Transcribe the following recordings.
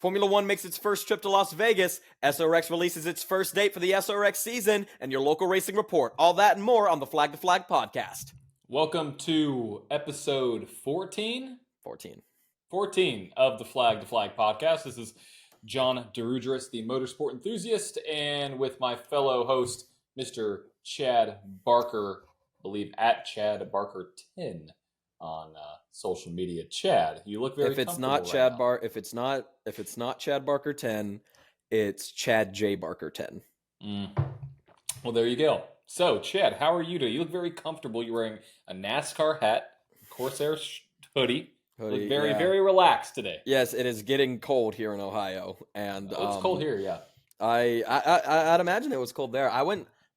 Formula One makes its first trip to Las Vegas. SRX releases its first date for the SRX season, and your local racing report. All that and more on the Flag to Flag podcast. Welcome to episode 14? 14. 14 of the Flag to Flag podcast. This is John DeRudris, the motorsport enthusiast, and with my fellow host, Mr. Chad Barker, I believe at Chad Barker 10 on social media. Chad, you look very comfortable if it's not Chad Barker 10, it's Chad J Barker 10. Well, there you go. So, Chad, how are you doing? You look very comfortable. You're wearing a NASCAR hat, Corsair hoodie. You look very relaxed today. Yes, it is getting cold here in Ohio, and it's cold here. Yeah, I'd imagine it was cold there.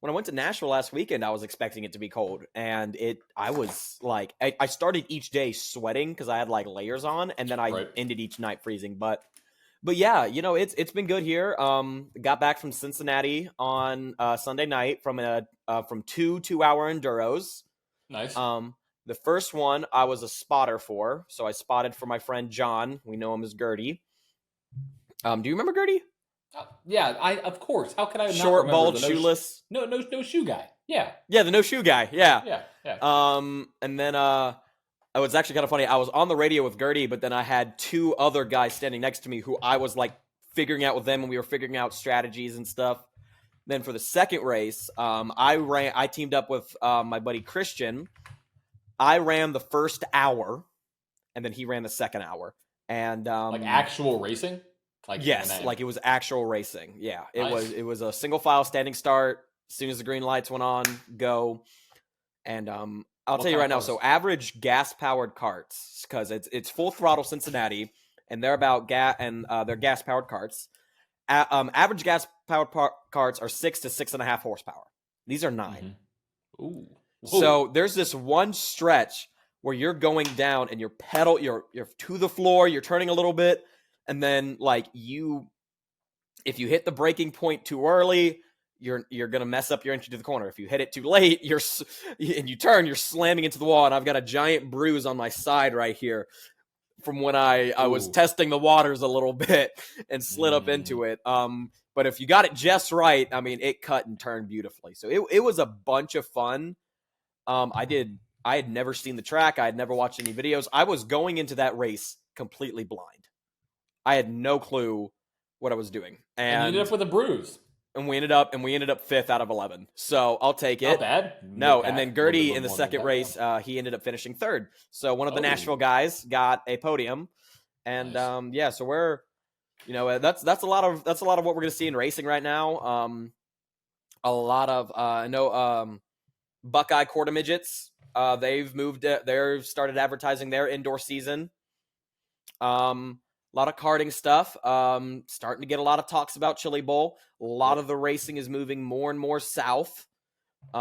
When I went to Nashville last weekend, I was expecting it to be cold, and I started each day sweating because I had like layers on, and then I ended each night freezing. But yeah, it's been good here. Got back from Cincinnati on Sunday night from two 2-hour enduros. Nice. The first one I was a spotter for, so I spotted for my friend John. We know him as Gertie. Do you remember Gertie? Yeah, of course. How could I not short, remember bald, the shoeless? No shoe guy. Yeah, the no shoe guy. Yeah. And then it was actually kind of funny. I was on the radio with Gertie, but then I had two other guys standing next to me who I was like figuring out with them, and we were figuring out strategies and stuff. Then for the second race, I teamed up with my buddy Christian. I ran the first hour, and then he ran the second hour. And like actual racing. Yes, like it was actual racing. Yeah, Nice. It was a single file standing start. As soon as the green lights went on, go. And I'll tell you right now. So average gas powered carts, because it's full throttle Cincinnati, and they're about they're gas powered carts. Average gas powered carts are 6 to 6.5 horsepower. These are 9. Mm-hmm. Ooh. So there's this one stretch where you're going down and you're to the floor, you're turning a little bit. And then, if you hit the braking point too early, you're gonna mess up your entry to the corner. If you hit it too late, and you turn, you're slamming into the wall. And I've got a giant bruise on my side right here from when I was testing the waters a little bit and slid up into it. But if you got it just right, I mean, it cut and turned beautifully. So it was a bunch of fun. I had never seen the track. I had never watched any videos. I was going into that race completely blind. I had no clue what I was doing. And you ended up with a bruise. And we ended up 5th out of 11. So I'll take it. Not bad. No, and then Gertie in the second race, he ended up finishing 3rd. So one of the Nashville guys got a podium. And nice. So we're that's a lot of what we're going to see in racing right now. A lot of I know Buckeye Quarter Midgets, they've started advertising their indoor season. A lot of karting stuff. Starting to get a lot of talks about Chili Bowl. A lot of the racing is moving more and more south. We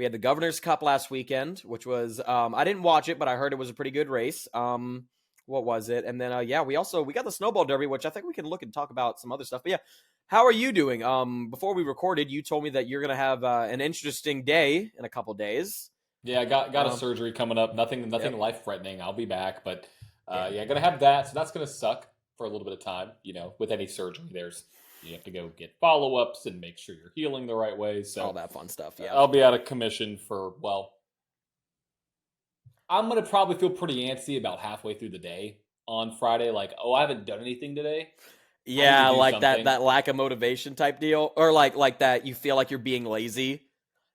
had the Governor's Cup last weekend, which was I didn't watch it, but I heard it was a pretty good race. What was it? And then we got the Snowball Derby, which I think we can look and talk about some other stuff. But yeah, how are you doing? Before we recorded, you told me that you're gonna have an interesting day in a couple days. Yeah, I got a surgery coming up. Nothing life threatening. I'll be back, but. Gonna have that, so that's gonna suck for a little bit of time. With any surgery, you have to go get follow-ups and make sure you're healing the right way. So all that fun stuff. Yeah, I'll be out of commission for I'm gonna probably feel pretty antsy about halfway through the day on Friday. Like, I haven't done anything today. Yeah, like that lack of motivation type deal, or like that you feel like you're being lazy.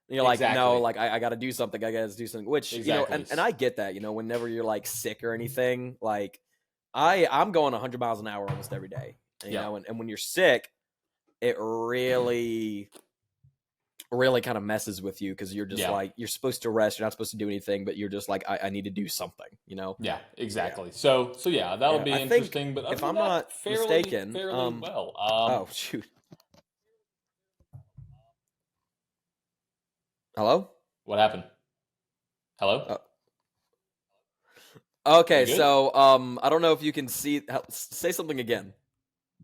You're like, no, like I got to do something. I got to do something. Which and I get that. Whenever you're like sick or anything, like I'm going 100 miles an hour almost every day. And when you're sick, it really kind of messes with you because you're just like you're supposed to rest. You're not supposed to do anything, but you're just like I need to do something. Yeah, exactly. Yeah. So that'll be interesting. But if I'm not mistaken, fairly well. Oh shoot. Hello? What happened? Hello? Okay, so I don't know if you can see. Say something again.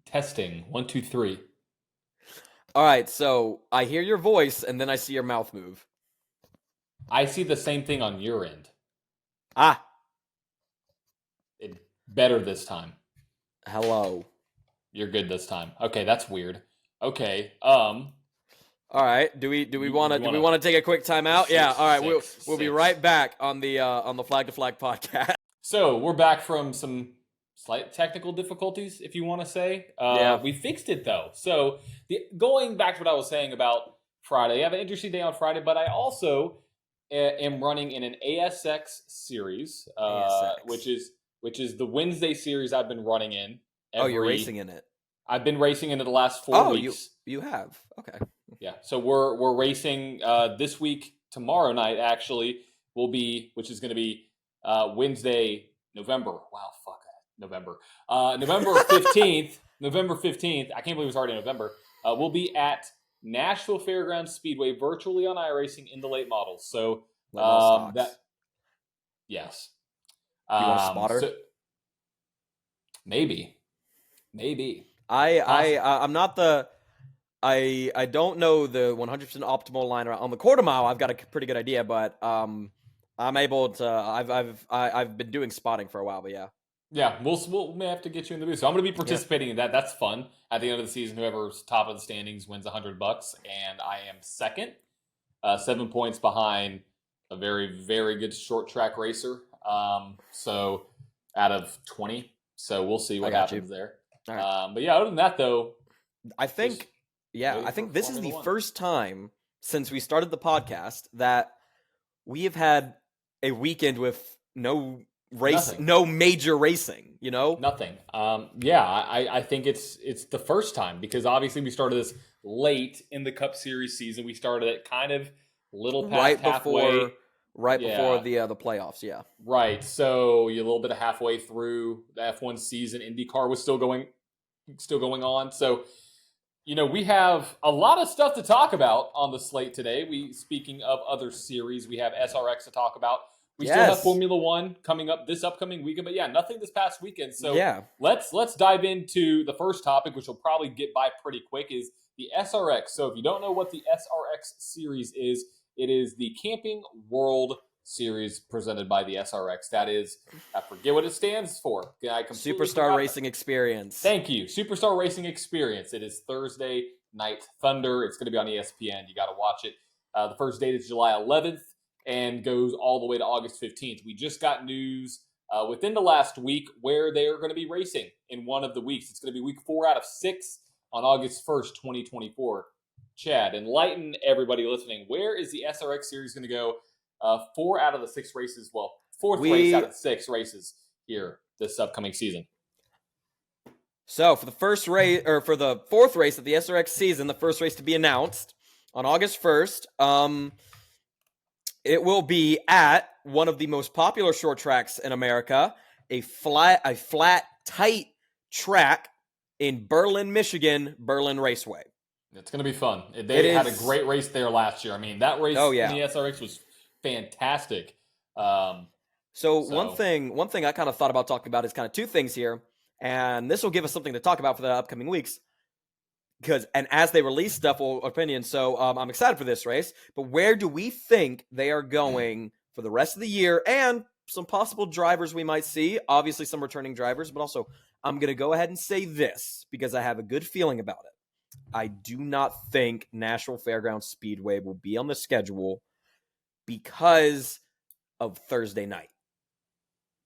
Testing 1, 2, 3. All right, so I hear your voice and then I see your mouth move. I see the same thing on your end. Ah. Better this time. Hello. You're good this time. Okay, that's weird. Okay. All right. Do we want to take a quick timeout? Yeah. All right. We'll be right back on the Flag to Flag podcast. So we're back from some slight technical difficulties, if you want to say. Yeah. We fixed it though. So going back to what I was saying about Friday, I have an interesting day on Friday, but I also am running in an ASX series, which is the Wednesday series I've been running in. You're racing in it. I've been racing in it the last 4 weeks. You have. Okay. Yeah. So we're racing this week. Tomorrow night actually which is going to be Wednesday, November. Wow, fuck November. November 15th. November 15th. I can't believe it's already November. We'll be at Nashville Fairgrounds Speedway virtually on iRacing in the late models. So yes. You want a spotter? Maybe. I'm not the. I don't know the 100% optimal line on the quarter mile. I've got a pretty good idea, but I'm able to. I've been doing spotting for a while, but yeah. Yeah, we may have to get you in the booth. So I'm going to be participating in that. That's fun. At the end of the season, whoever's top of the standings wins $100, and I am second, 7 points behind a very, very good short track racer. So out of 20, so we'll see what happens there. Right. But yeah, other than that, though, I think this is the first time since we started the podcast that we have had a weekend with no major racing, Nothing. I think it's the first time because obviously we started this late in the Cup Series season. We started it kind of little past halfway. Before the playoffs, yeah. Right. So you're a little bit of halfway through the F1's season. IndyCar was still going on. So, we have a lot of stuff to talk about on the slate today. Speaking of other series, we have SRX to talk about. We still have Formula One coming up this upcoming weekend, but yeah, nothing this past weekend. So let's dive into the first topic, which will probably get by pretty quick, is the SRX. So if you don't know what the SRX series is, it is the Camping World Series presented by the SRX. That is, I forget what it stands for. Superstar Racing Experience. Thank you. Superstar Racing Experience. It is Thursday Night Thunder. It's going to be on ESPN. You got to watch it. The first date is July 11th and goes all the way to August 15th. We just got news within the last week where they are going to be racing in one of the weeks. It's going to be week 4 out of 6 on August 1st, 2024. Chad, enlighten everybody listening. Where is the SRX series going to go? 4 out of the 6 races. Well, fourth race out of 6 races here this upcoming season. So for the first race, or for the 4th race of the SRX season, the first race to be announced on August 1st, it will be at one of the most popular short tracks in America, a flat, tight track in Berlin, Michigan, Berlin Raceway. It's going to be fun. They had a great race there last year. I mean, that race in the SRX was fantastic. So one thing I kind of thought about talking about is kind of 2 things here, and this will give us something to talk about for the upcoming weeks. And as they release stuff, opinions. So I'm excited for this race. But where do we think they are going for the rest of the year, and some possible drivers we might see? Obviously, some returning drivers, but also I'm going to go ahead and say this because I have a good feeling about it. I do not think Nashville Fairgrounds Speedway will be on the schedule because of Thursday night.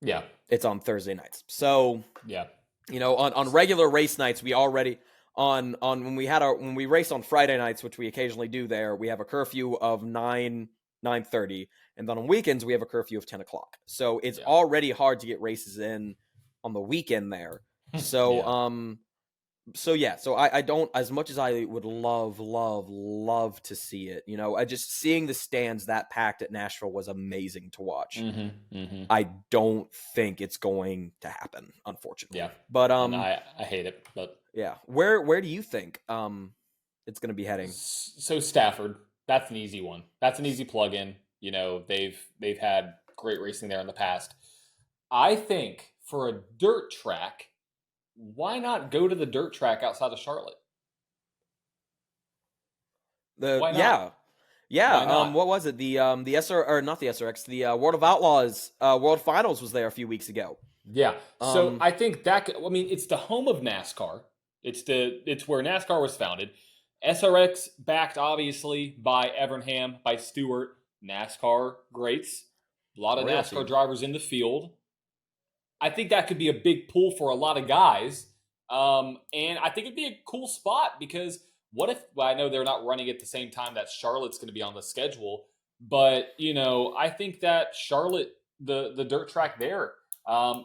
Yeah. It's on Thursday nights. So, yeah. On regular race nights, we already when we race on Friday nights, which we occasionally do there, we have a curfew of 9:30, and then on weekends we have a curfew of 10 o'clock. So it's already hard to get races in on the weekend there. So So I don't, as much as I would love to see it, I just seeing the stands that packed at Nashville was amazing to watch. I don't think it's going to happen, unfortunately. Yeah. But I hate it, but yeah. Where do you think it's going to be heading? So Stafford, that's an easy one. That's an easy plug-in. They've had great racing there in the past. I think for a dirt track, why not go to the dirt track outside of Charlotte? Why not? Yeah. What was it? The not the SRX, the World of Outlaws World Finals was there a few weeks ago. Yeah. So I think it's the home of NASCAR. It's where NASCAR was founded. SRX backed obviously by Evernham, by Stewart, NASCAR greats, a lot of Royalty. NASCAR drivers in the field. I think that could be a big pull for a lot of guys. And I think it'd be a cool spot because what if, well, I know they're not running at the same time that Charlotte's going to be on the schedule, but, I think that Charlotte, the dirt track there, got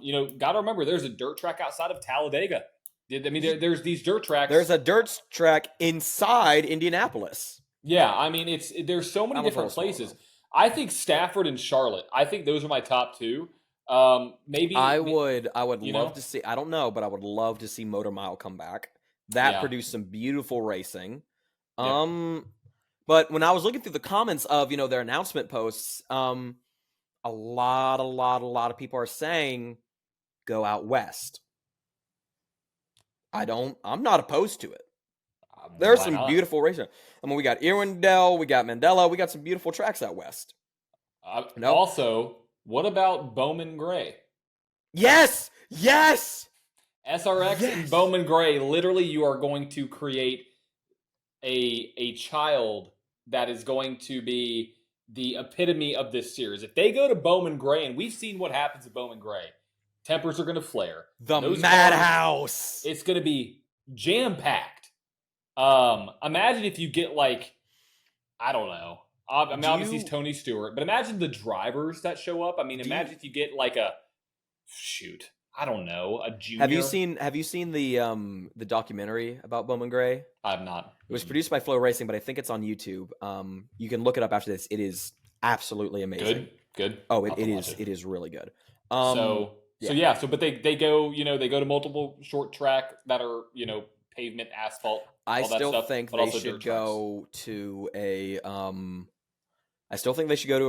to remember there's a dirt track outside of Talladega. There's these dirt tracks. There's a dirt track inside Indianapolis. Yeah, there's so many different places. I think Stafford and Charlotte. I think those are my top two. Maybe I would love to see. I don't know, but I would love to see Motor Mile come back. That produced some beautiful racing. Yep. But when I was looking through the comments of their announcement posts, a lot of people are saying go out west. I'm not opposed to it. There's some beautiful racing. We got Irwindale, we got Mandela, we got some beautiful tracks out west. Also, what about Bowman Gray? Yes! SRX and Bowman Gray, literally you are going to create a child that is going to be the epitome of this series. If they go to Bowman Gray, and we've seen what happens at Bowman Gray, tempers are going to flare. Those madhouse. It's going to be jam-packed. Imagine if you get I don't know. Obviously it's Tony Stewart, but imagine the drivers that show up. Imagine if you get I don't know, a junior. Have you seen the documentary about Bowman Gray? I have not. It was produced by Flow Racing, but I think it's on YouTube. You can look it up after this. It is absolutely amazing. Good. Oh, it is. It is really good. But they go, they go to multiple short track that are, pavement, asphalt. I still think they should go to a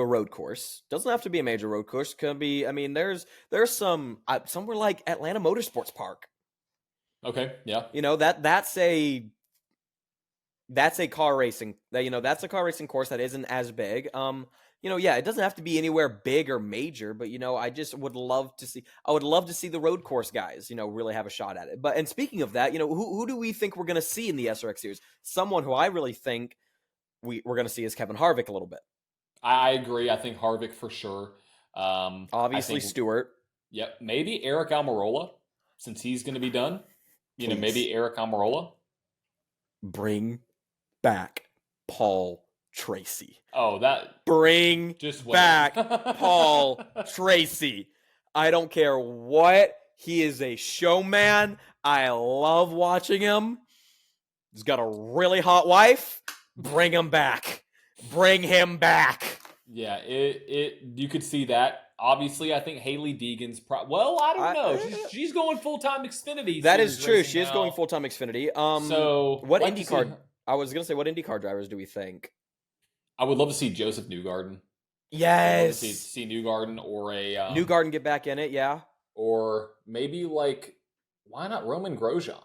road course. Doesn't have to be a major road course. Could be. There's some somewhere like Atlanta Motorsports Park. Okay. Yeah. That's a car racing. That's a car racing course that isn't as big. It doesn't have to be anywhere big or major, but I just would love to see. I would love to see the road course guys, really have a shot at it. And speaking of that, who do we think we're going to see in the SRX series? Someone who I really think we're going to see is Kevin Harvick a little bit. I agree. I think Harvick for sure. Obviously Stewart. Yep. Maybe Eric Almirola, since he's going to be done. Maybe Eric Almirola. Bring back Paul Tracy. Bring back Paul Tracy. I don't care what. He is a showman. I love watching him. He's got a really hot wife. Bring him back. Bring him back. Yeah, you could see that. Obviously, I think Hailey Deegan's I don't know. She's going full-time Xfinity. That is true. She is going full-time Xfinity. What like IndyCar? I was going to say, what IndyCar drivers do we think? I would love to see Joseph Newgarden. Yes. See Newgarden or a Newgarden get back in it, yeah. Or maybe why not Roman Grosjean?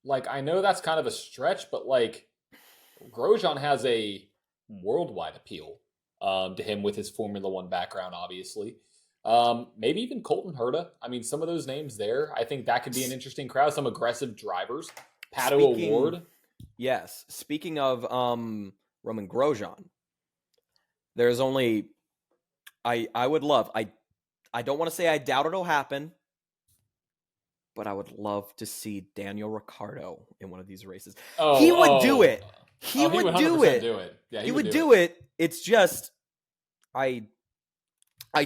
I know that's kind of a stretch, but Grosjean has a worldwide appeal to him with his Formula One background, obviously. Maybe even Colton Herta. Some of those names there. I think that could be an interesting crowd. Some aggressive drivers. Pato O'Ward. Yes. Speaking of Roman Grosjean, there's only I would love. I don't want to say I doubt it'll happen, but I would love to see Daniel Ricciardo in one of these races. He would do it. He would do it. Yeah, he would do it. It's just I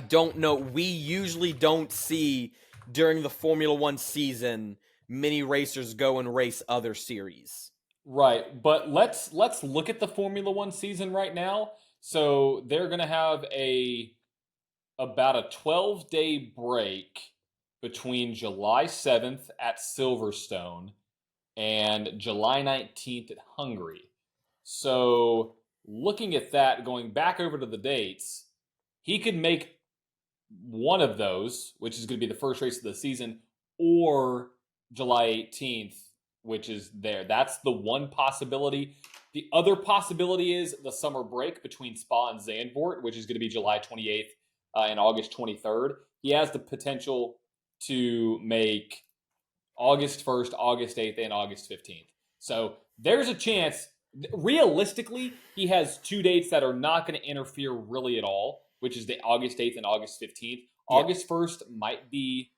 don't know. We usually don't see during the Formula One season many racers go and race other series. Right, but let's look at the Formula One season right now. So they're going to have about a 12-day break between July 7th at Silverstone and July 19th at Hungary. So looking at that, going back over to the dates, he could make one of those, which is going to be the first race of the season, or July 18th, which is there. That's the one possibility. The other possibility is the summer break between Spa and Zandvoort, which is going to be July 28th and August 23rd. He has the potential to make August 1st, August 8th, and August 15th. So there's a chance, realistically, he has 2 dates that are not going to interfere really at all, which is the August 8th and August 15th. Yeah. August 1st might be,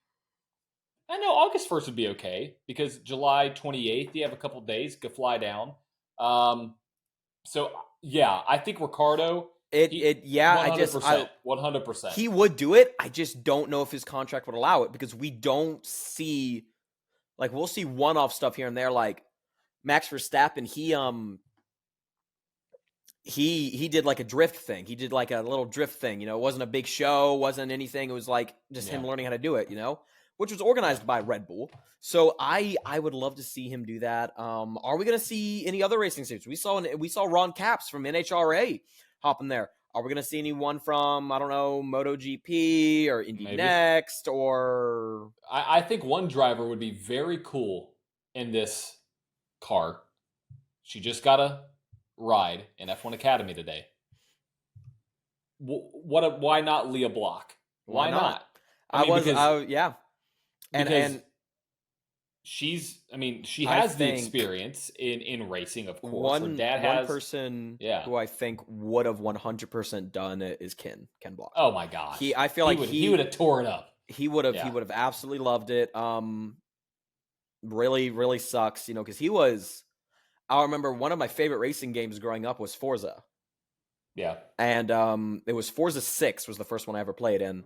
I know August 1st would be okay because July 28th, you have a couple days, could fly down. So yeah, I think Ricardo, I 100%. He would do it. I just don't know if his contract would allow it because we don't see, like, we'll see one-off stuff here and there, like Max Verstappen. He did like a drift thing. He did like a little drift thing. It wasn't a big show, wasn't anything. It was like just him learning how to do it. Which was organized by Red Bull. So I would love to see him do that. Are we going to see any other racing series? We saw Ron Capps from NHRA hop in there. Are we going to see anyone from, I don't know, MotoGP or Indy Next? Or I think one driver would be very cool in this car. She just got a ride in F1 Academy today. Why not Leah Block? Why not? Yeah. And she's, she has the experience in racing, of course. Her dad has. One person who I think would have 100% done it is Ken Block. Oh my gosh. I feel like he would have tore it up. He would have absolutely loved it. Really, really sucks, because I remember one of my favorite racing games growing up was Forza. Yeah. And it was Forza 6 was the first one I ever played, and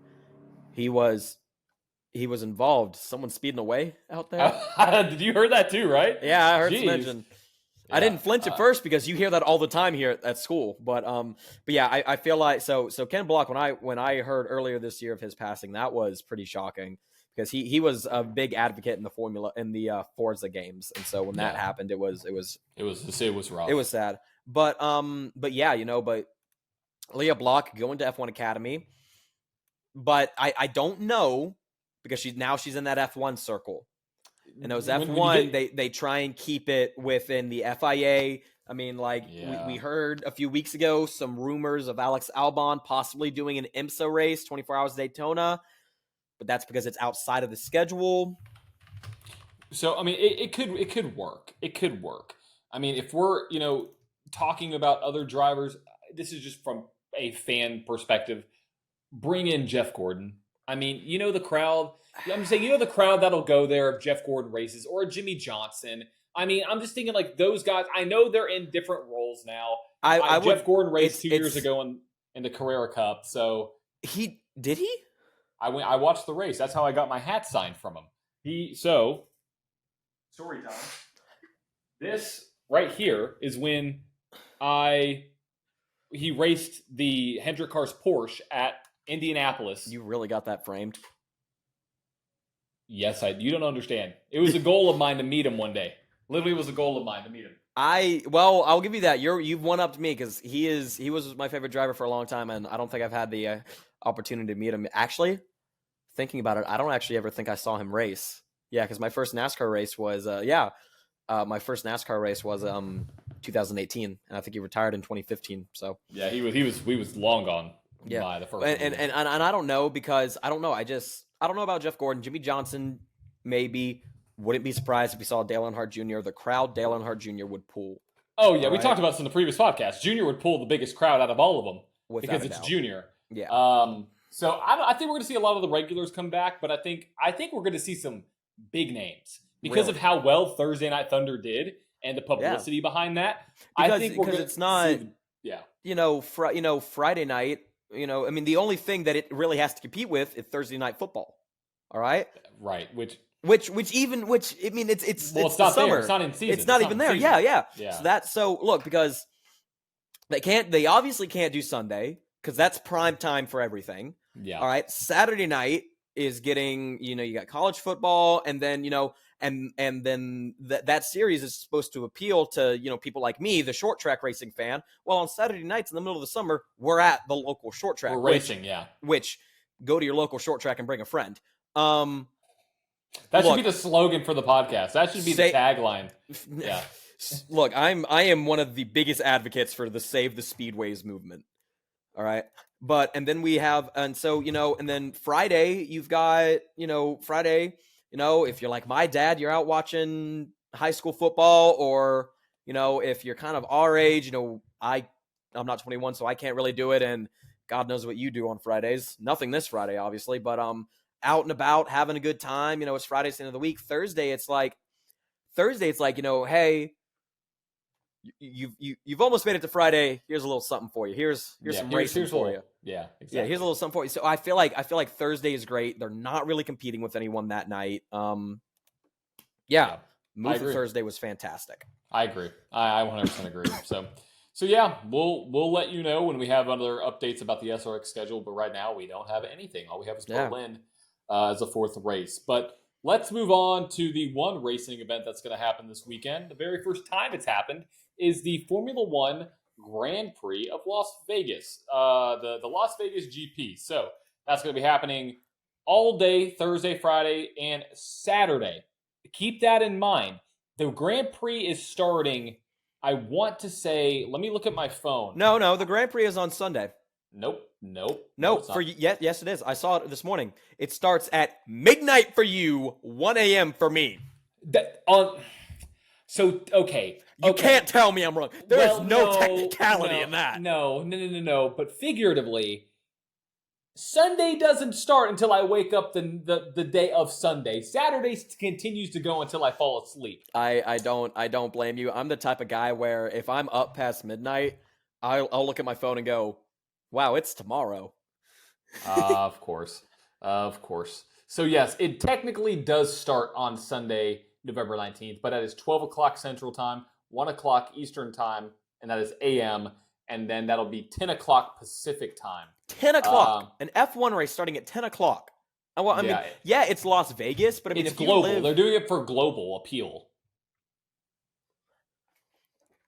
he was involved. Someone speeding away out there. Did you heard that too, right? Yeah, I heard it mentioned. Yeah, I didn't flinch at first because you hear that all the time here at school. But yeah, I feel like so Ken Block, when I heard earlier this year of his passing, that was pretty shocking because he was a big advocate in the Forza games, and so when that happened, it was rough. It was sad. But yeah, but Leah Block going to F1 Academy, but I don't know. Because she's in that F1 circle. And those F1, they try and keep it within the FIA. We heard a few weeks ago some rumors of Alex Albon possibly doing an IMSA race, 24 Hours Daytona. But that's because it's outside of the schedule. So, it could work. It could work. If we're, talking about other drivers, this is just from a fan perspective. Bring in Jeff Gordon. The crowd. I'm saying, the crowd that'll go there if Jeff Gordon races or Jimmy Johnson. I'm just thinking like those guys. I know they're in different roles now. Jeff Gordon raced 2 years ago in the Carrera Cup. So did he? I watched the race. That's how I got my hat signed from him. Story time. This right here is when he raced the Hendrick Cars Porsche at Indianapolis. You really got that framed? Yes, you don't understand. It was a goal of mine to meet him one day. Literally was a goal of mine to meet him. I'll give you that. You've one-upped me because he was my favorite driver for a long time, and I don't think I've had the opportunity to meet him. Actually, thinking about it, I don't actually ever think I saw him race. Yeah, because my first NASCAR race was 2018, and I think he retired in 2015. So yeah, he was long gone. Yeah, by the first and I don't know because I don't know. I don't know about Jeff Gordon. Jimmy Johnson, maybe. Wouldn't be surprised if we saw Dale Earnhardt Jr. The crowd Dale Earnhardt Jr. would pull. Oh, yeah. We talked about this in the previous podcast. Junior would pull the biggest crowd out of all of them because it's Junior. Yeah. So I think we're going to see a lot of the regulars come back, but I think we're going to see some big names because of how well Thursday Night Thunder did and the publicity behind that. Because it's not, Friday night. The only thing that it really has to compete with is Thursday night football. All right. Right. Which it's not summer. There. It's not in season. It's not even there. Season. Yeah. So look, because they obviously can't do Sunday because that's prime time for everything. Yeah. All right. Saturday night is getting, you got college football, and then, and then that series is supposed to appeal to, people like me, the short track racing fan. Well, on Saturday nights in the middle of the summer, we're at the local short track. We're racing, yeah. Which go to your local short track and bring a friend. That should be the slogan for the podcast. That should be the tagline. Yeah. Look, I am one of the biggest advocates for the Save the Speedways movement. All right. And then we have, and so, and then Friday, you've got, Friday, if you're like my dad, you're out watching high school football, or, if you're kind of our age, I'm not 21, so I can't really do it. And God knows what you do on Fridays. Nothing this Friday, obviously, but out and about, having a good time. It's Friday's the end of the week. Thursday, it's like, hey, you've almost made it to Friday. Here's a little something for you. Here's some racing for you. Yeah, exactly. Yeah, here's a little something for you. So I feel like Thursday is great. They're not really competing with anyone that night. Yeah. Move to Thursday was fantastic. I agree. I 100% agree. So yeah, we'll let you know when we have other updates about the SRX schedule. But right now we don't have anything. All we have is Berlin as a fourth race. But let's move on to the one racing event that's going to happen this weekend. The very first time it's happened is the Formula One Grand Prix of Las Vegas, the Las Vegas GP. So that's going to be happening all day, Thursday, Friday, and Saturday. Keep that in mind. The Grand Prix is starting, I want to say, let me look at my phone. No, the Grand Prix is on Sunday. Nope. No, yes, it is. I saw it this morning. It starts at midnight for you, 1 a.m. for me. Okay. You can't tell me I'm wrong. There's no technicality in that. No. But figuratively, Sunday doesn't start until I wake up the day of Sunday. Saturday continues to go until I fall asleep. I don't blame you. I'm the type of guy where if I'm up past midnight, I'll look at my phone and go, wow, it's tomorrow. Of course. So yes, it technically does start on Sunday, November 19th, but that is 12 o'clock Central Time, 1 o'clock Eastern Time, and that is AM, and then that'll be 10 o'clock Pacific Time. 10 o'clock. An F1 race starting at 10 o'clock. Well, it's Las Vegas, but it's global. They're doing it for global appeal.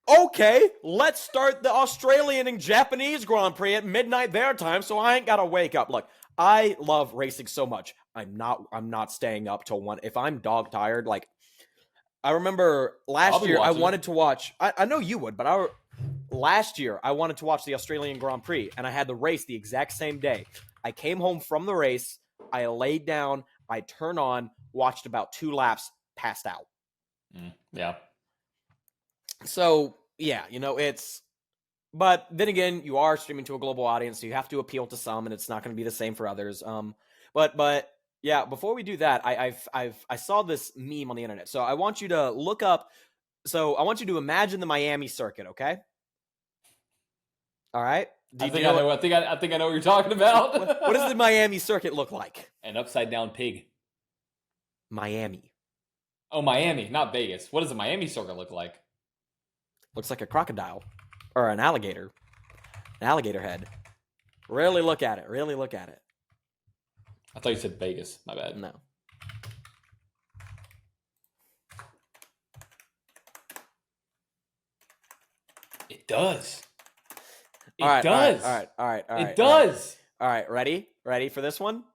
Okay, let's start the Australian and Japanese Grand Prix at midnight their time, so I ain't gotta wake up. Look, I love racing so much. I'm not staying up till 1. If I'm dog tired, like, I remember last year I wanted to watch. I know you would, but last year I wanted to watch the Australian Grand Prix, and I had the race the exact same day. I came home from the race, I laid down, I turned on, watched about 2 laps, passed out. Yeah. So, yeah, but then again, you are streaming to a global audience, so you have to appeal to some, and it's not going to be the same for others. But yeah, before we do that, I saw this meme on the internet. So I want you to look up. So I want you to imagine the Miami circuit, okay? All right. I think I know what you're talking about. What does the Miami circuit look like? An upside down pig. Miami. Oh, Miami, not Vegas. What does the Miami circuit look like? Looks like a crocodile or an alligator. An alligator head. Really look at it. I thought you said Vegas. My bad. No. It does. All right. It does. All right. Ready for this one?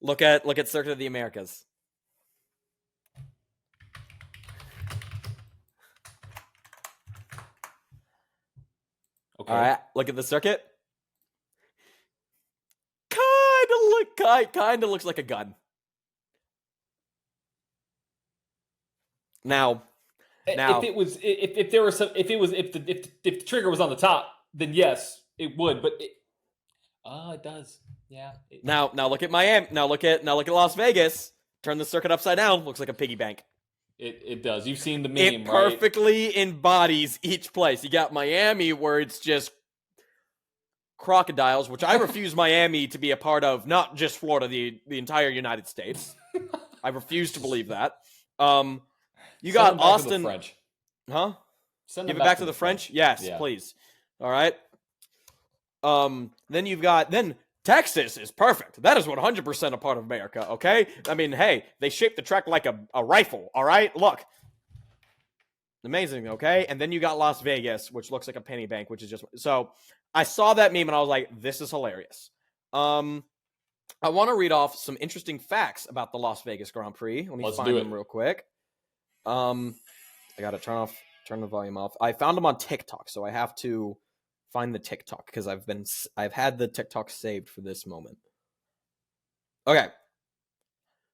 Look at Circuit of the Americas. Okay. All right. Look at the circuit. Kind of looks like a gun. Now, if the trigger was on the top, then yes, it would. But it does. Yeah. Now look at Miami. Now look at Las Vegas. Turn the circuit upside down. Looks like a piggy bank. It does. You've seen the meme, It perfectly embodies each place. You got Miami, where it's just crocodiles, which I refuse Miami to be a part of, not just Florida, the entire United States. I refuse to believe that. You got Austin. French. Huh? Give it back to the French? Yes, please. All right. Then you've got Texas is perfect. That is 100% a part of America, okay? I mean, hey, they shaped the track like a rifle, all right? Look. Amazing, okay? And then you got Las Vegas, which looks like a penny bank, which is just... So, I saw that meme and I was like, this is hilarious. I want to read off some interesting facts about the Las Vegas Grand Prix. Let me find them real quick. I got to turn the volume off. I found them on TikTok, so I have to find the TikTok because I've had the TikTok saved for this moment. Okay.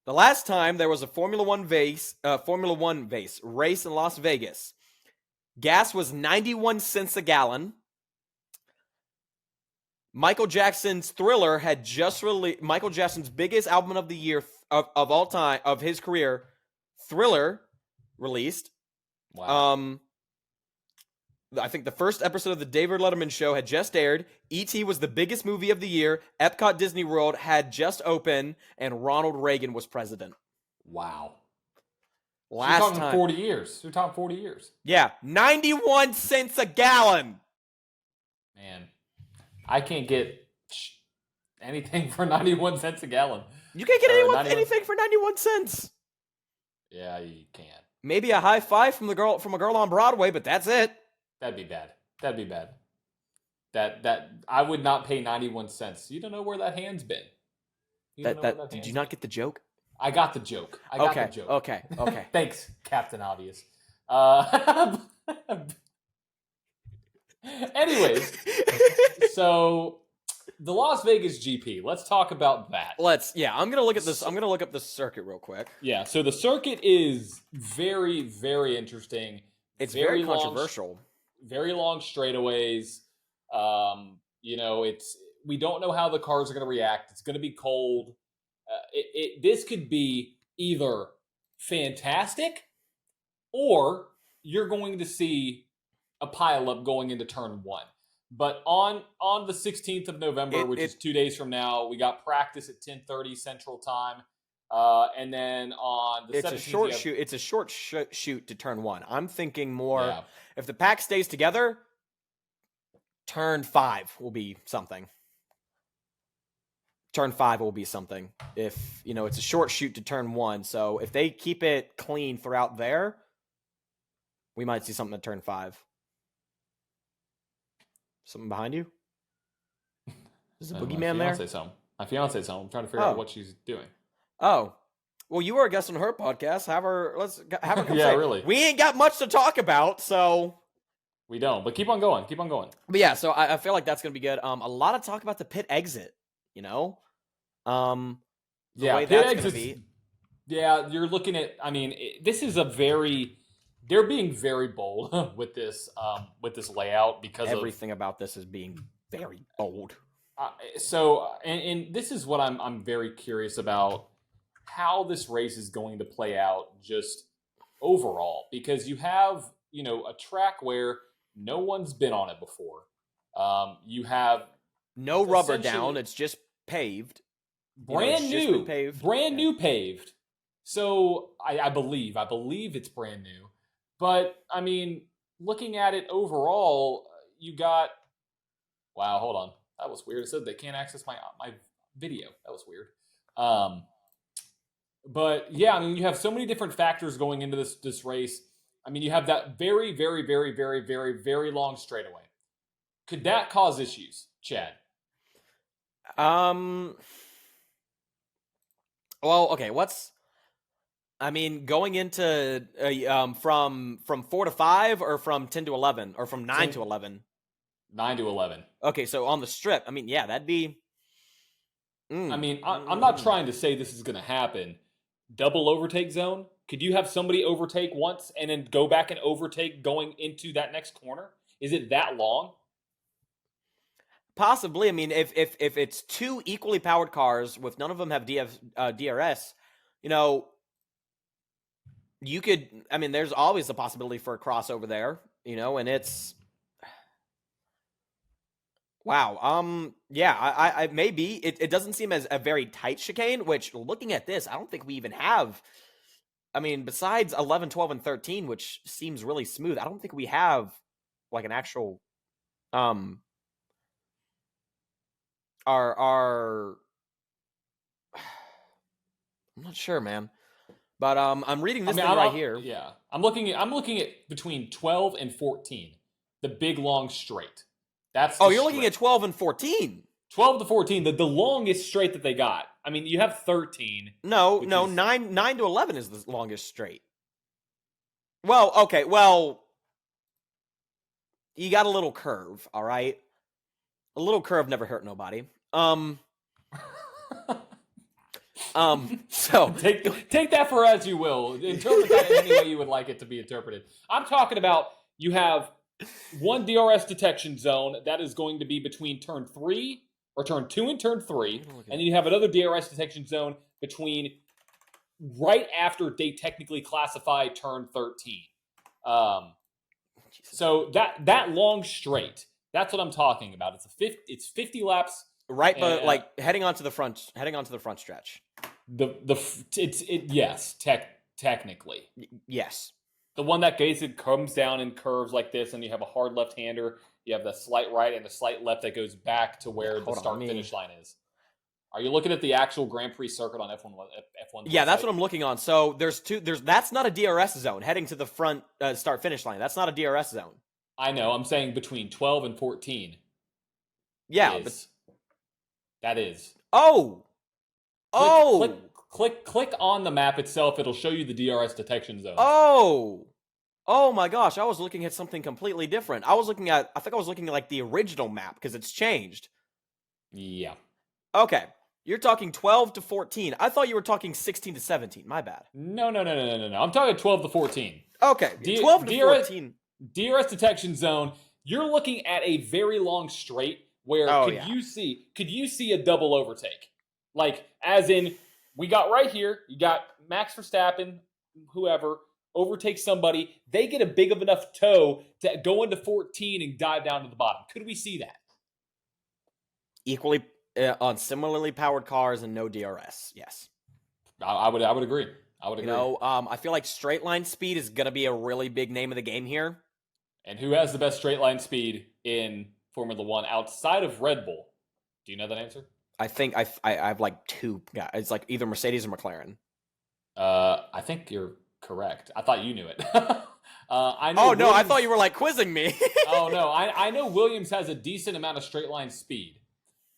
The last time there was a Formula One race in Las Vegas, gas was 91 cents a gallon. Michael Jackson's Thriller had just released. Michael Jackson's biggest album of the year of all time of his career, Thriller, released. Wow. I think the first episode of the David Letterman show had just aired. E.T. was the biggest movie of the year. Epcot Disney World had just opened, and Ronald Reagan was president. Wow. Last so you're talking time, 40 years. You're talking 40 years. Yeah, 91 cents a gallon. Man, I can't get anything for 91 cents a gallon. You can't get anything for 91 cents. Yeah, you can. Maybe a high five from a girl on Broadway, but that's it. That'd be bad. That'd be bad. That I would not pay 91 cents. You don't know where that hand's been. Did you not get the joke? I got the joke. Okay. Thanks, Captain Obvious. Anyways, so the Las Vegas GP. Let's talk about that. I'm gonna look at this. I'm gonna look up the circuit real quick. Yeah. So the circuit is very, very interesting. It's very controversial. Very long straightaways. We don't know how the cars are going to react. It's going to be cold. This could be either fantastic, or you're going to see a pileup going into turn 1. But on the 16th of November, which is 2 days from now, we got practice at 10:30 Central Time. And then on the 17th, it's a short shoot to turn 1. I'm thinking more if the pack stays together, turn 5 will be something. Turn 5 will be something. If, it's a short shoot to turn 1. So if they keep it clean throughout there, we might see something at turn 5. Something behind you? Is the boogeyman there? My fiance's home. I'm trying to figure out what she's doing. Oh, well, you were a guest on her podcast. Let's have her come yeah, say, really. We ain't got much to talk about, so we don't. But keep on going. But yeah, so I feel like that's gonna be good. A lot of talk about the pit exit. Way pit exit. Yeah, you're looking at. I mean, this is they're being very bold with this layout because everything about this is being very bold. And this is what I'm very curious about, how this race is going to play out just overall, because you have, a track where no one's been on it before. You have no rubber down. It's just paved. Brand new paved. So I believe it's brand new. But, I mean, looking at it overall, you got... Wow, hold on. That was weird. It said they can't access my video. That was weird. But yeah, I mean, you have so many different factors going into this race. I mean, you have that very, very, very, very, very, very long straightaway. Could that cause issues, Chad? Well, okay. Going into from 4 to 5, or from 10 to 11, or from 9 to 11? 9 to 11. Okay, so on the strip, that'd be... I'm not trying to say this is going to happen. Double overtake zone? Could you have somebody overtake once and then go back and overtake going into that next corner? Is it that long? Possibly. I mean, if it's two equally powered cars with none of them have DRS, you could... there's always a possibility for a crossover there, and it's... Wow. Yeah, I maybe it doesn't seem as a very tight chicane, which, looking at this, I don't think we even have. Besides 11, 12, and 13, which seems really smooth, I don't think we have like an actual our I'm not sure, man. But I'm reading this thing right here. Yeah. I'm looking at between 12 and 14. The big long straight. You're looking at 12 and 14. 12 to 14, the longest straight that they got. You have 13. No, 9 to 11 is the longest straight. Well, okay, you got a little curve, all right? A little curve never hurt nobody. So take that for as you will. Interpret that in any way you would like it to be interpreted. I'm talking about you have one DRS detection zone that is going to be between turn 3 or turn 2 and turn 3, and then you have another DRS detection zone between right after they technically classify turn 13. So that long straight, that's what I'm talking about. It's 50 laps. Right, but like heading onto the front stretch. Yes, technically. Yes. The one that basically comes down in curves like this, and you have a hard left-hander, you have the slight right and the slight left that goes back to where the start-finish line is. Are you looking at the actual Grand Prix circuit on F1? Yeah, that's what I'm looking on. So that's not a DRS zone heading to the front start-finish line. That's not a DRS zone. I know. I'm saying between 12 and 14. Yeah, that is. Oh. Click on the map itself. It'll show you the DRS detection zone. Oh my gosh, I was looking at something completely different. I think I was looking at like the original map because it's changed. Yeah. Okay. You're talking 12 to 14. I thought you were talking 16 to 17. My bad. No. I'm talking 12 to 14. Okay. 12 to 14. DRS detection zone. You're looking at a very long straight where could you see a double overtake? Like, as in, we got right here, you got Max Verstappen, whoever, overtakes somebody. They get a big of enough toe to go into 14 and dive down to the bottom. Could we see that? Equally on similarly powered cars and no DRS, yes. I would agree. You know, I feel like straight line speed is going to be a really big name of the game here. And who has the best straight line speed in Formula One outside of Red Bull? Do you know that answer? I think I have like two guys. It's like either Mercedes or McLaren. I think you're correct. I thought you knew it. I thought you were like quizzing me. Oh no, I know Williams has a decent amount of straight line speed.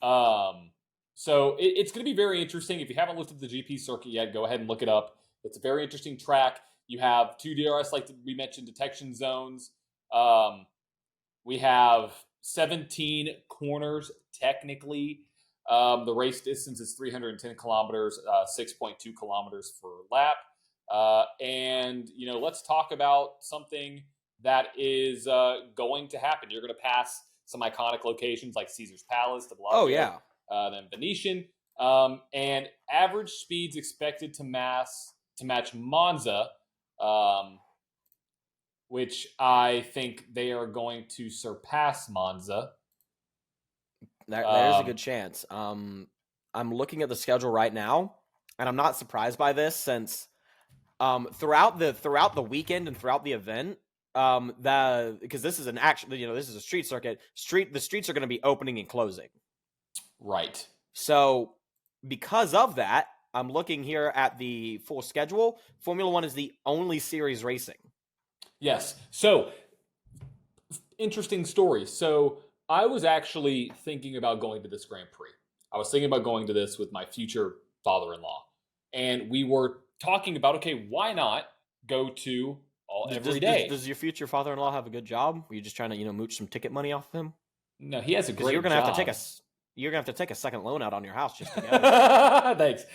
So it's going to be very interesting. If you haven't looked at the GP circuit yet, go ahead and look it up. It's a very interesting track. You have 2 DRS, like we mentioned, detection zones. We have 17 corners, technically. The race distance is 310 kilometers, 6.2 kilometers per lap. And, you know, let's talk about something that is going to happen. You're going to pass some iconic locations like Caesar's Palace, the Bellagio, then Venetian. And average speeds expected to match Monza, which I think they are going to surpass Monza. There's a good chance. I'm looking at the schedule right now, and I'm not surprised by this since throughout the weekend and throughout the event, because this is this is a street circuit. The streets are going to be opening and closing. Right. So because of that, I'm looking here at the full schedule. Formula One is the only series racing. Yes. So interesting story. So I was actually thinking about going to this Grand Prix. I was thinking about going to this with my future father-in-law. And we were talking about, okay, why not go to every day? Does your future father-in-law have a good job? Were you just trying to, mooch some ticket money off him? No, he has a great job. You're going to have to take a second loan out on your house just to get it. Thanks.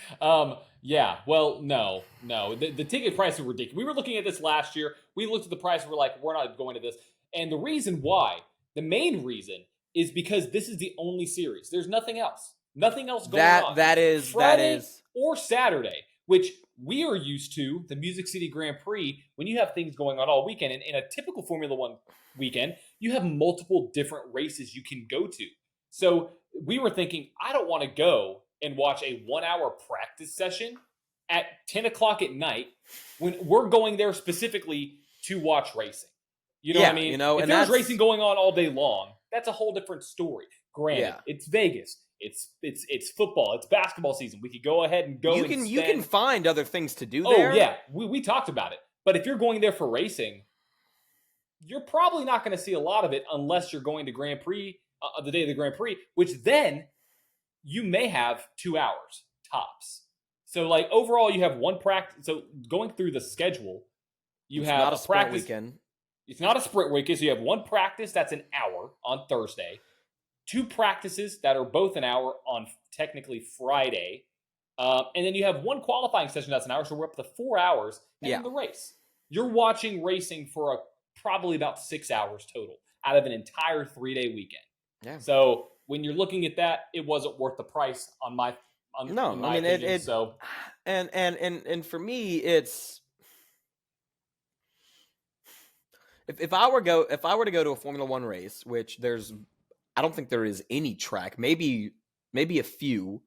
Yeah, well, no. The ticket prices were ridiculous. We were looking at this last year. We looked at the price and we're like, we're not going to this. And the main reason is because this is the only series. There's nothing else. Nothing else going on. That is Friday or Saturday, which we are used to, the Music City Grand Prix, when you have things going on all weekend. And in a typical Formula One weekend, you have multiple different races you can go to. So we were thinking, I don't want to go and watch a 1-hour practice session at 10 o'clock at night when we're going there specifically to watch racing. You know what I mean? If there's racing going on all day long, that's a whole different story. Granted, it's Vegas. It's football. It's basketball season. We could go ahead and go. You can find other things to do there. Oh yeah, we talked about it. But if you're going there for racing, you're probably not going to see a lot of it unless you're going to Grand Prix the day of the Grand Prix, which then you may have 2 hours tops. So like overall, you have one practice. So going through the schedule, you have not a sprint practice weekend. It's not a sprint weekend, so you have one practice that's an hour on Thursday, 2 practices that are both an hour on technically Friday, And then you have one qualifying session that's an hour, so we're up to 4 hours, and then the race. You're watching racing for probably about 6 hours total out of an entire 3-day weekend. Yeah. So when you're looking at that, it wasn't worth the price in my opinion. So and for me, it's if I were to go to a Formula One race, which I don't think there is any track, maybe a few,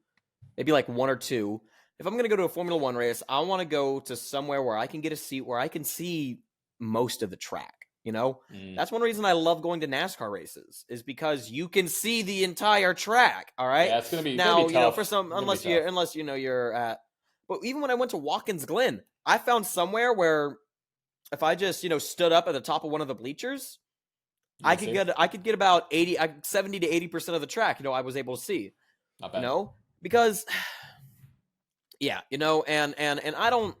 maybe like one or two. If I'm going to go to a Formula One race, I want to go to somewhere where I can get a seat where I can see most of the track. That's one reason I love going to NASCAR races, is because you can see the entire track. All right. Yeah, it's going to be now, tough. For some, unless you're at, but even when I went to Watkins Glen, I found somewhere where if I just, stood up at the top of one of the bleachers, I could get about 70 to 80% of the track. I was able to see, Not bad. Because yeah, and I don't,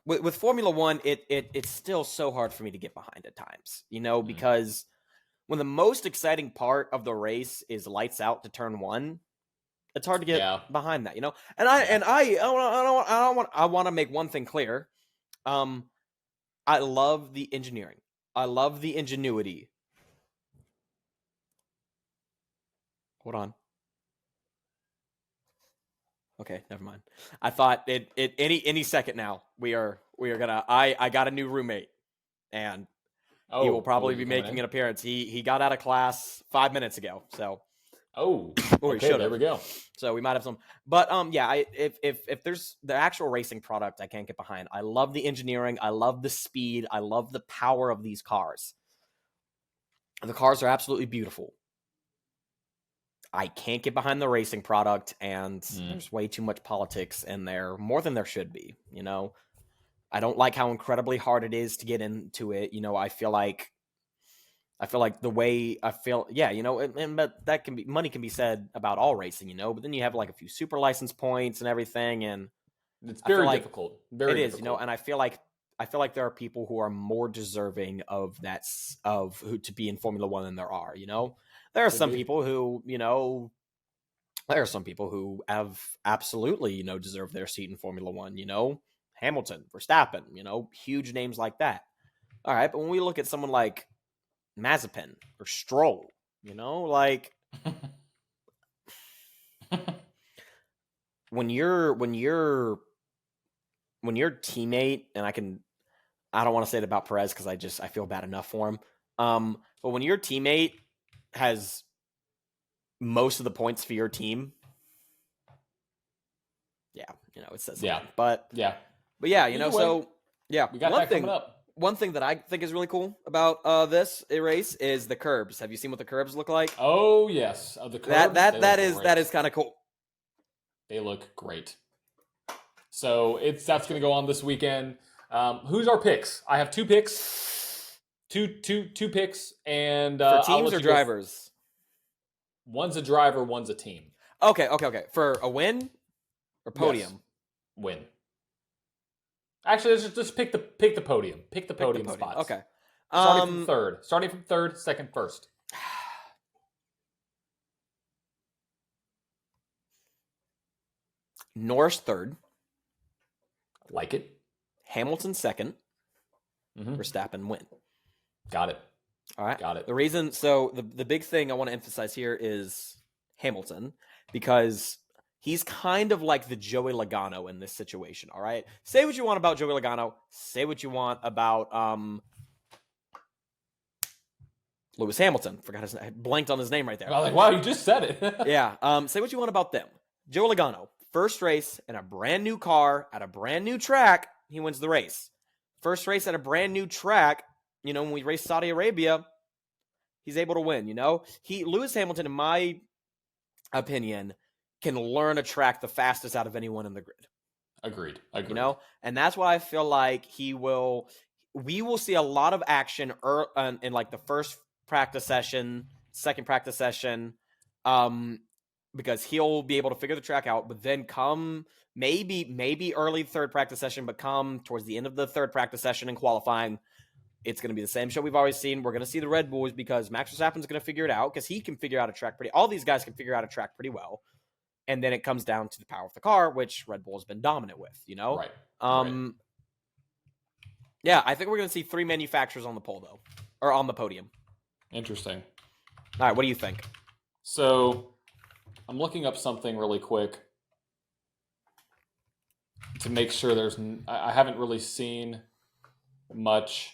with Formula One, it's still so hard for me to get behind at times, because when the most exciting part of the race is lights out to turn one, it's hard to get behind that, And I want to make one thing clear. I love the engineering. I love the ingenuity. Hold on. Okay, never mind. I thought any second now we are gonna. I got a new roommate, and he will probably be making an appearance. He got out of class 5 minutes ago, so. Okay, there we go. So we might have some, but if there's the actual racing product, I can't get behind. I love the engineering. I love the speed. I love the power of these cars. The cars are absolutely beautiful. I can't get behind the racing product, and there's way too much politics in there, more than there should be. I don't like how incredibly hard it is to get into it. I feel like the way I feel, but that money can be said about all racing, but then you have like a few super license points and everything, and it's very difficult. Very difficult. And I feel like there are people who are more deserving of that, who to be in Formula One than there are. There are some people who, have absolutely, deserve their seat in Formula One. Hamilton, Verstappen, huge names like that. All right, but when we look at someone like Mazepin or Stroll, when your teammate, and I don't want to say it about Perez because I feel bad enough for him. But when your teammate has most of the points for your team, it says something. But yeah, we got that coming up. One thing that I think is really cool about this race is the curbs. Have you seen what the curbs look like? Oh yes, the curbs. That is kind of cool. They look great. So that's going to go on this weekend. Who's our picks? I have two picks. Two picks, and for teams or drivers. One's a driver, one's a team. Okay. For a win or podium? Yes. Win. Actually, let's just pick the podium. Pick the podium spots. Okay. Starting from third, second, first. Norris third. Like it. Hamilton second. Verstappen win. Got it. All right. Got it. The reason, the big thing I want to emphasize here is Hamilton, because he's kind of like the Joey Logano in this situation, all right? Say what you want about Joey Logano. Say what you want about Lewis Hamilton. I blanked on his name right there. I was like, wow, you just said it. Yeah. Say what you want about them. Joey Logano, first race in a brand new car at a brand new track, he wins the race. First race at a brand new track, when we race Saudi Arabia, he's able to win, Lewis Hamilton, in my opinion, can learn a track the fastest out of anyone in the grid. Agreed. And that's why I feel like we will see a lot of action in like the first practice session, second practice session, because he'll be able to figure the track out, but then come maybe early third practice session, but come towards the end of the third practice session in qualifying, It's going to be the same show we've always seen. We're going to see the Red Bulls because Max Verstappen's going to figure it out because he can figure out a track all these guys can figure out a track pretty well. And then it comes down to the power of the car, which Red Bull has been dominant with, Right. Yeah, I think we're going to see 3 manufacturers on the pole, though, or on the podium. Interesting. All right, what do you think? So, I'm looking up something really quick to make sure I haven't really seen much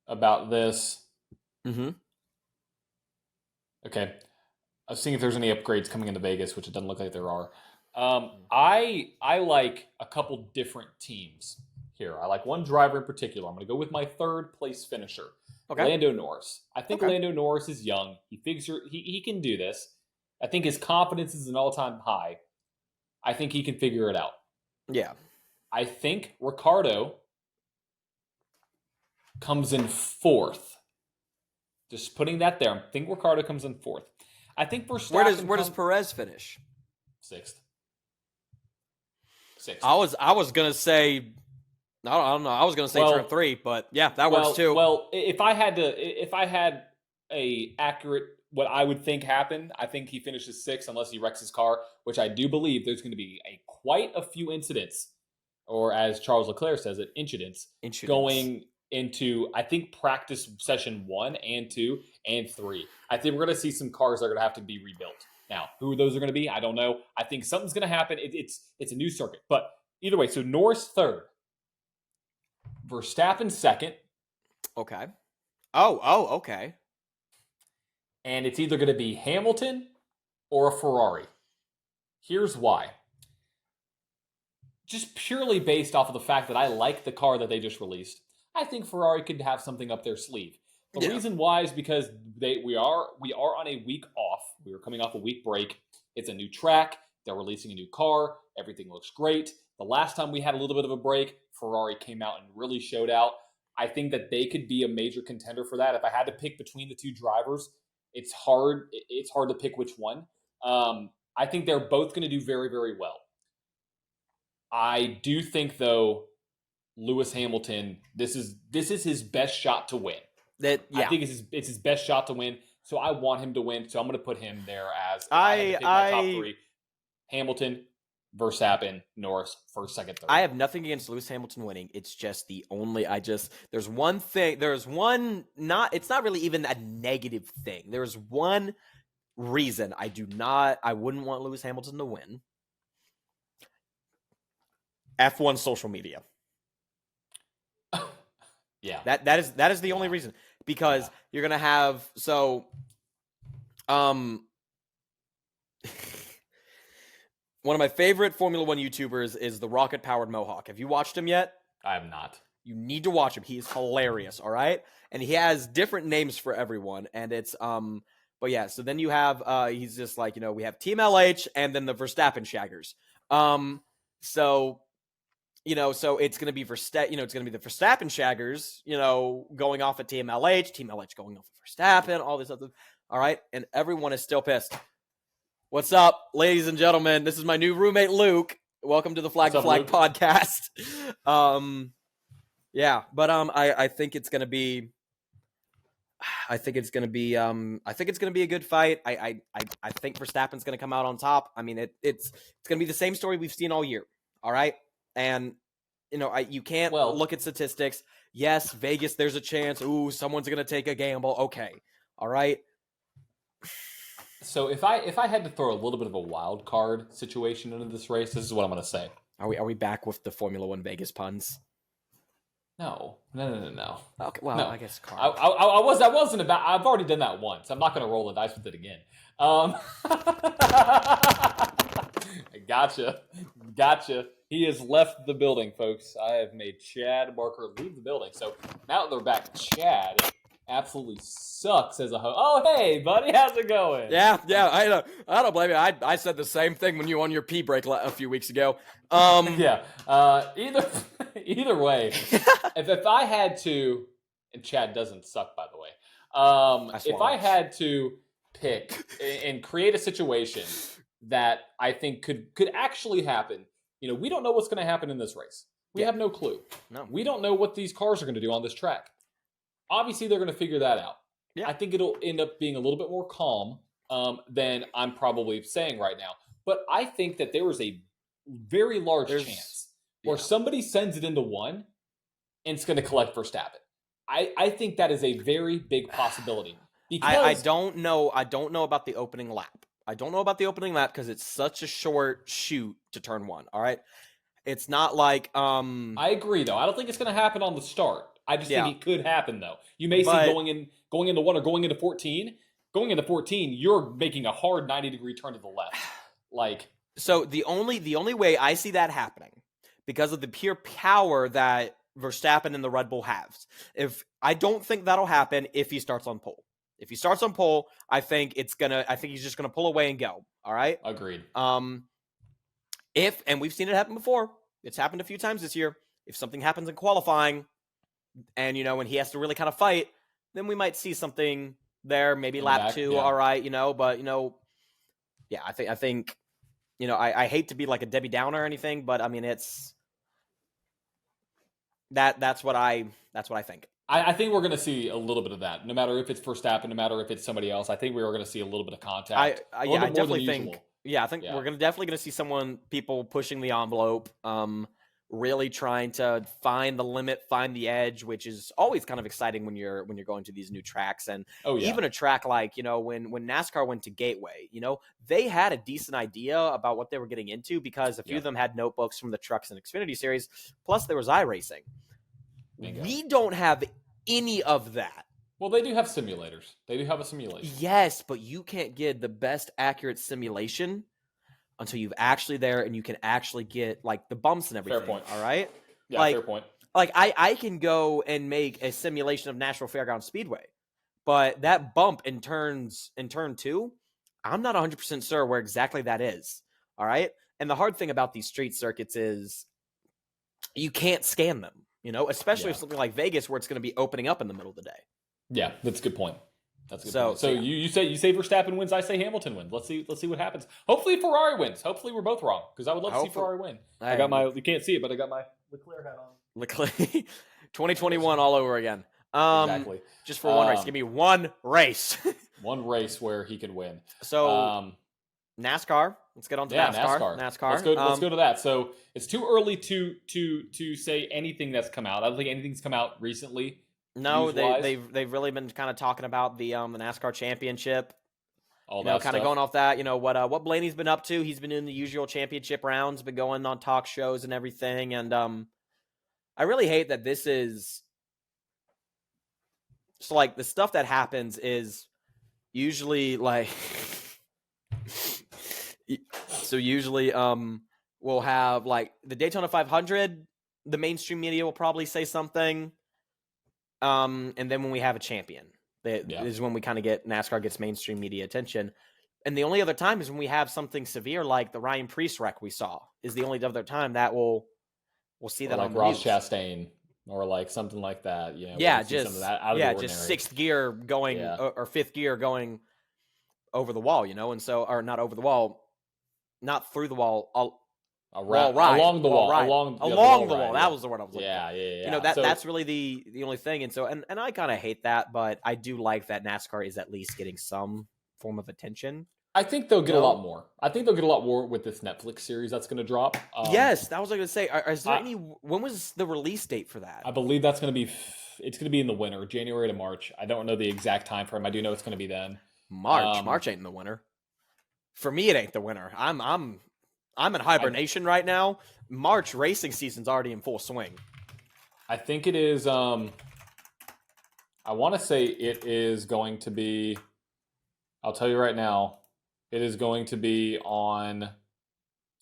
about this. Mm-hmm. Okay. I was seeing if there's any upgrades coming into Vegas, which it doesn't look like there are. I like a couple different teams here. I like one driver in particular. I'm going to go with my 3rd place finisher, Lando Norris. I think Lando Norris is young. He can do this. I think his confidence is an all-time high. I think he can figure it out. Yeah. I think Ricciardo comes in 4th. Just putting that there. I think Ricciardo comes in 4th. I think Verstappen. Where does Perez finish? 6th. I was gonna say. I don't know. I was gonna say turn 3, but yeah, that works too. Well, if I had a accurate what I would think happened, I think he finishes 6th unless he wrecks his car, which I do believe there's going to be quite a few incidents, or as Charles Leclerc says it, incidents. Going into, I think, practice session 1 and 2 and 3. I think we're going to see some cars that are going to have to be rebuilt. Now, who those are going to be, I don't know. I think something's going to happen. It's a new circuit. But either way, so Norris 3rd. Verstappen 2nd. Okay. Oh, okay. And it's either going to be Hamilton or a Ferrari. Here's why. Just purely based off of the fact that I like the car that they just released. I think Ferrari could have something up their sleeve. The reason why is because we are on a week off. We are coming off a week break. It's a new track. They're releasing a new car. Everything looks great. The last time we had a little bit of a break, Ferrari came out and really showed out. I think that they could be a major contender for that. If I had to pick between the 2 drivers, it's hard to pick which one. I think they're both going to do very, very well. I do think, though, Lewis Hamilton, this is his best shot to win. I think it's his best shot to win. So I want him to win. So I'm going to put him there as my top 3. Hamilton, Verstappen, Norris, 1st, 2nd, 3rd. I have nothing against Lewis Hamilton winning. It's just there's one thing. It's not really even a negative thing. There's one reason I wouldn't want Lewis Hamilton to win. F1 social media. Yeah. That is the only reason, because you're going to have one of my favorite Formula 1 YouTubers is the Rocket Powered Mohawk. Have you watched him yet? I have not. You need to watch him. He's hilarious, all right? And he has different names for everyone, and it's but yeah, so then you have he's just like, we have Team LH and then the Verstappen Shaggers. So it's going to be it's going to be the Verstappen Shaggers, going off at Team LH going off at Verstappen, all this other, all right? And everyone is still pissed. What's up, ladies and gentlemen? This is my new roommate, Luke. Welcome to the Flag to Flag podcast. I think it's going to be I think it's going to be a good fight. I think Verstappen's going to come out on top. I mean, it's going to be the same story we've seen all year. All right. And, you can't look at statistics. Yes, Vegas, there's a chance. Ooh, someone's going to take a gamble. Okay. All right. So if I had to throw a little bit of a wild card situation into this race, this is what I'm going to say. Are we back with the Formula 1 Vegas puns? No. Okay, well, no. I guess car. I wasn't about. I've already done that once. I'm not going to roll the dice with it again. Gotcha. He has left the building, folks. I have made Chad Barker leave the building. So now that they're back, Chad absolutely sucks as a host. Oh, hey, buddy, how's it going? Yeah, I don't blame you. I said the same thing when you were on your pee break a few weeks ago. Either way, if I had to, and Chad doesn't suck, by the way. If I had to pick and create a situation that I think could actually happen, we don't know what's going to happen in this race. We have no clue. No. We don't know what these cars are going to do on this track. Obviously, they're going to figure that out. Yeah. I think it'll end up being a little bit more calm than I'm probably saying right now. But I think that there is a very large chance where somebody sends it into one and it's going to collect Verstappen. I think that is a very big possibility. Because I don't know. I don't know about the opening lap. I don't know about the opening lap because it's such a short shoot to turn one. All right. It's not like I agree though. I don't think it's going to happen on the start. I just think it could happen though. You may see going into one or going into 14. Going into 14, you're making a hard 90-degree turn to the left. So the only way I see that happening, because of the pure power that Verstappen and the Red Bull has, I don't think that'll happen if he starts on pole. If he starts on pole, I think he's just gonna pull away and go. All right. Agreed. And we've seen it happen before. It's happened a few times this year. If something happens in qualifying, and when he has to really kind of fight, then we might see something there. Maybe lap 2. Yeah. All right. But yeah. I think I hate to be like a Debbie Downer or anything, but I mean it's that's what I think. I think we're going to see a little bit of that. No matter if it's Verstappen, no matter if it's somebody else, I think we are going to see a little bit of contact. I definitely think. Yeah, I think we're definitely going to see people pushing the envelope, really trying to find the limit, find the edge, which is always kind of exciting when you're going to these new tracks. And even a track like when NASCAR went to Gateway, they had a decent idea about what they were getting into because a few of them had notebooks from the Trucks and Xfinity series. Plus, there was iRacing. We don't have any of that. Well, they do have simulators. They do have a simulation. Yes, but you can't get the best accurate simulation until you've actually there and you can actually get like the bumps and everything. Fair point. All right? Yeah, fair point. Like I can go and make a simulation of Nashville Fairgrounds Speedway, but that bump in turn 2, I'm not 100% sure where exactly that is. All right? And the hard thing about these street circuits is you can't scan them. Especially if something like Vegas where it's going to be opening up in the middle of the day. Yeah, that's a good point. That's a good point. So you say Verstappen wins, I say Hamilton wins. Let's see what happens. Hopefully Ferrari wins. Hopefully we're both wrong because I would love to see Ferrari win. I got you can't see it, but I got my Leclerc hat on. Leclerc 2021 all over again. Exactly. Just for one race. Give me one race. One race where he could win. So NASCAR. Let's get on to NASCAR. Let's go to that. So it's too early to say anything that's come out. I don't think anything's come out recently. No, they've really been kind of talking about the NASCAR championship. All that kind of going off that. What Blaney's been up to. He's been in the usual championship rounds, been going on talk shows and everything. And I really hate that this is just like the stuff that happens is usually like. So usually we'll have like the Daytona 500, the mainstream media will probably say something. And then when we have a champion, is when we kind of get NASCAR gets mainstream media attention. And the only other time is when we have something severe like the Ryan Preece wreck we saw is the only other time that we'll see that like on Ross Chastain or like something like that. Just sixth gear going or fifth gear going over the wall, and so or not over the wall. Not through the wall, along the wall. That was the word I was looking for. Yeah. That's really the only thing. And so, and I kind of hate that, but I do like that NASCAR is at least getting some form of attention. I think they'll get a lot more. I think they'll get a lot more with this Netflix series that's going to drop. Yes, that was what I was going to say. Is there any? When was the release date for that? I believe that's going to be. It's going to be in the winter, January to March. I don't know the exact time frame. I do know it's going to be then. March ain't in the winter. For me, it ain't the winter. I'm in hibernation right now. March racing season's already in full swing. I think it is. I want to say it is going to be. I'll tell you right now. It is going to be on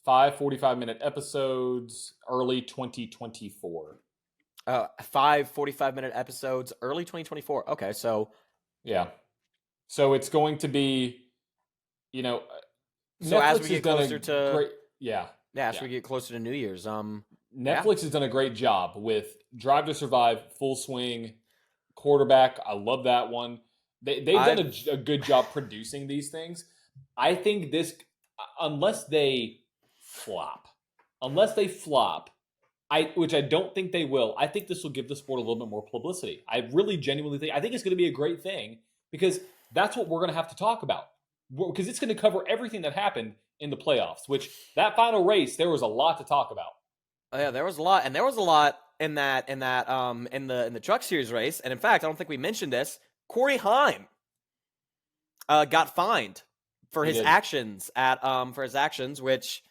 5 45-minute episodes, early 2024. 5 45-minute episodes, early 2024. Okay, so yeah. So it's going to be. So Netflix as we get closer to we get closer to New Year's, Netflix has done a great job with Drive to Survive, Full Swing, Quarterback. I love that one. They've done a good job producing these things. I think this, unless they flop, which I don't think they will. I think this will give the sport a little bit more publicity. I really genuinely think it's going to be a great thing because that's what we're going to have to talk about. Because it's going to cover everything that happened in the playoffs, which that final race, there was a lot to talk about. Oh, yeah, there was a lot. And there was a lot in the Truck Series race. And in fact, I don't think we mentioned this. Corey Heim got fined for his actions which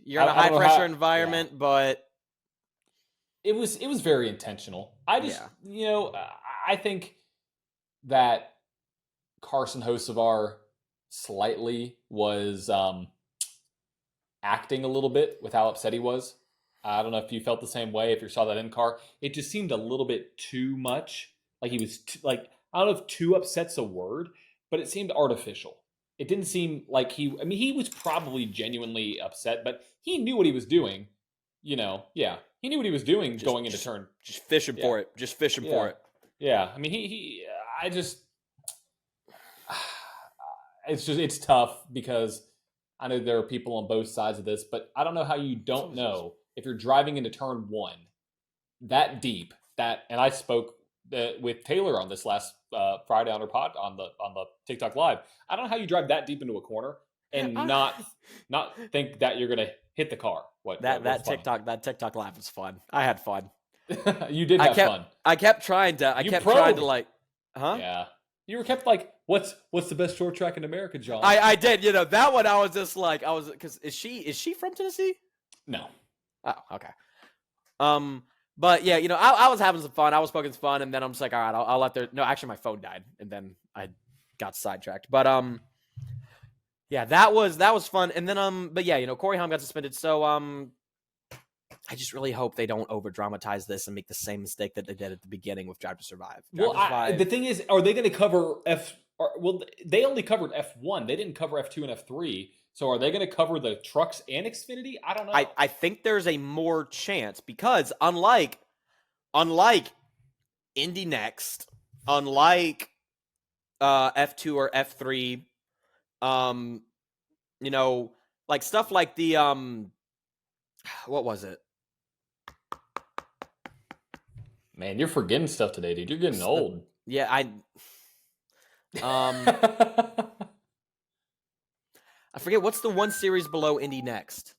you're in a high pressure environment, but it was very intentional. I think that Carson Hocevar slightly was acting a little bit with how upset he was. I don't know if you felt the same way, if you saw that in car. It just seemed a little bit too much. Like he was, I don't know if too upset's a word, but it seemed artificial. It didn't seem like he was probably genuinely upset, but he knew what he was doing. He knew what he was doing going into turn. Just fishing for it. Just fishing for it. Yeah. I mean, it's tough because I know there are people on both sides of this, but I don't know how you don't know if you're driving into turn one that deep. And I spoke with Taylor on this last Friday on the TikTok Live. I don't know how you drive that deep into a corner and not think that you're gonna hit the car. That TikTok Live was fun. I had fun. You did have fun. I kept trying to like, huh? Yeah. You were kept like, what's the best short track in America, John? I did. That one I was just like, because is she from Tennessee? No. Oh, okay. But yeah, I was having some fun. I was poking some fun, and then I'm just like, all right, I'll let no, actually my phone died, and then I got sidetracked. But yeah, that was fun. And then but yeah, Corey Haim got suspended, so I just really hope they don't over dramatize this and make the same mistake that they did at the beginning with Drive to Survive. The thing is, are they going to cover they only covered F1. They didn't cover F2 and F3. So are they going to cover the trucks and Xfinity? I don't know. I think there's a more chance because unlike Indy Next, unlike F2 or F3, like stuff like the what was it? Man, you're forgetting stuff today, dude. You're getting old. Yeah, I forget what's the one series below Indy Next.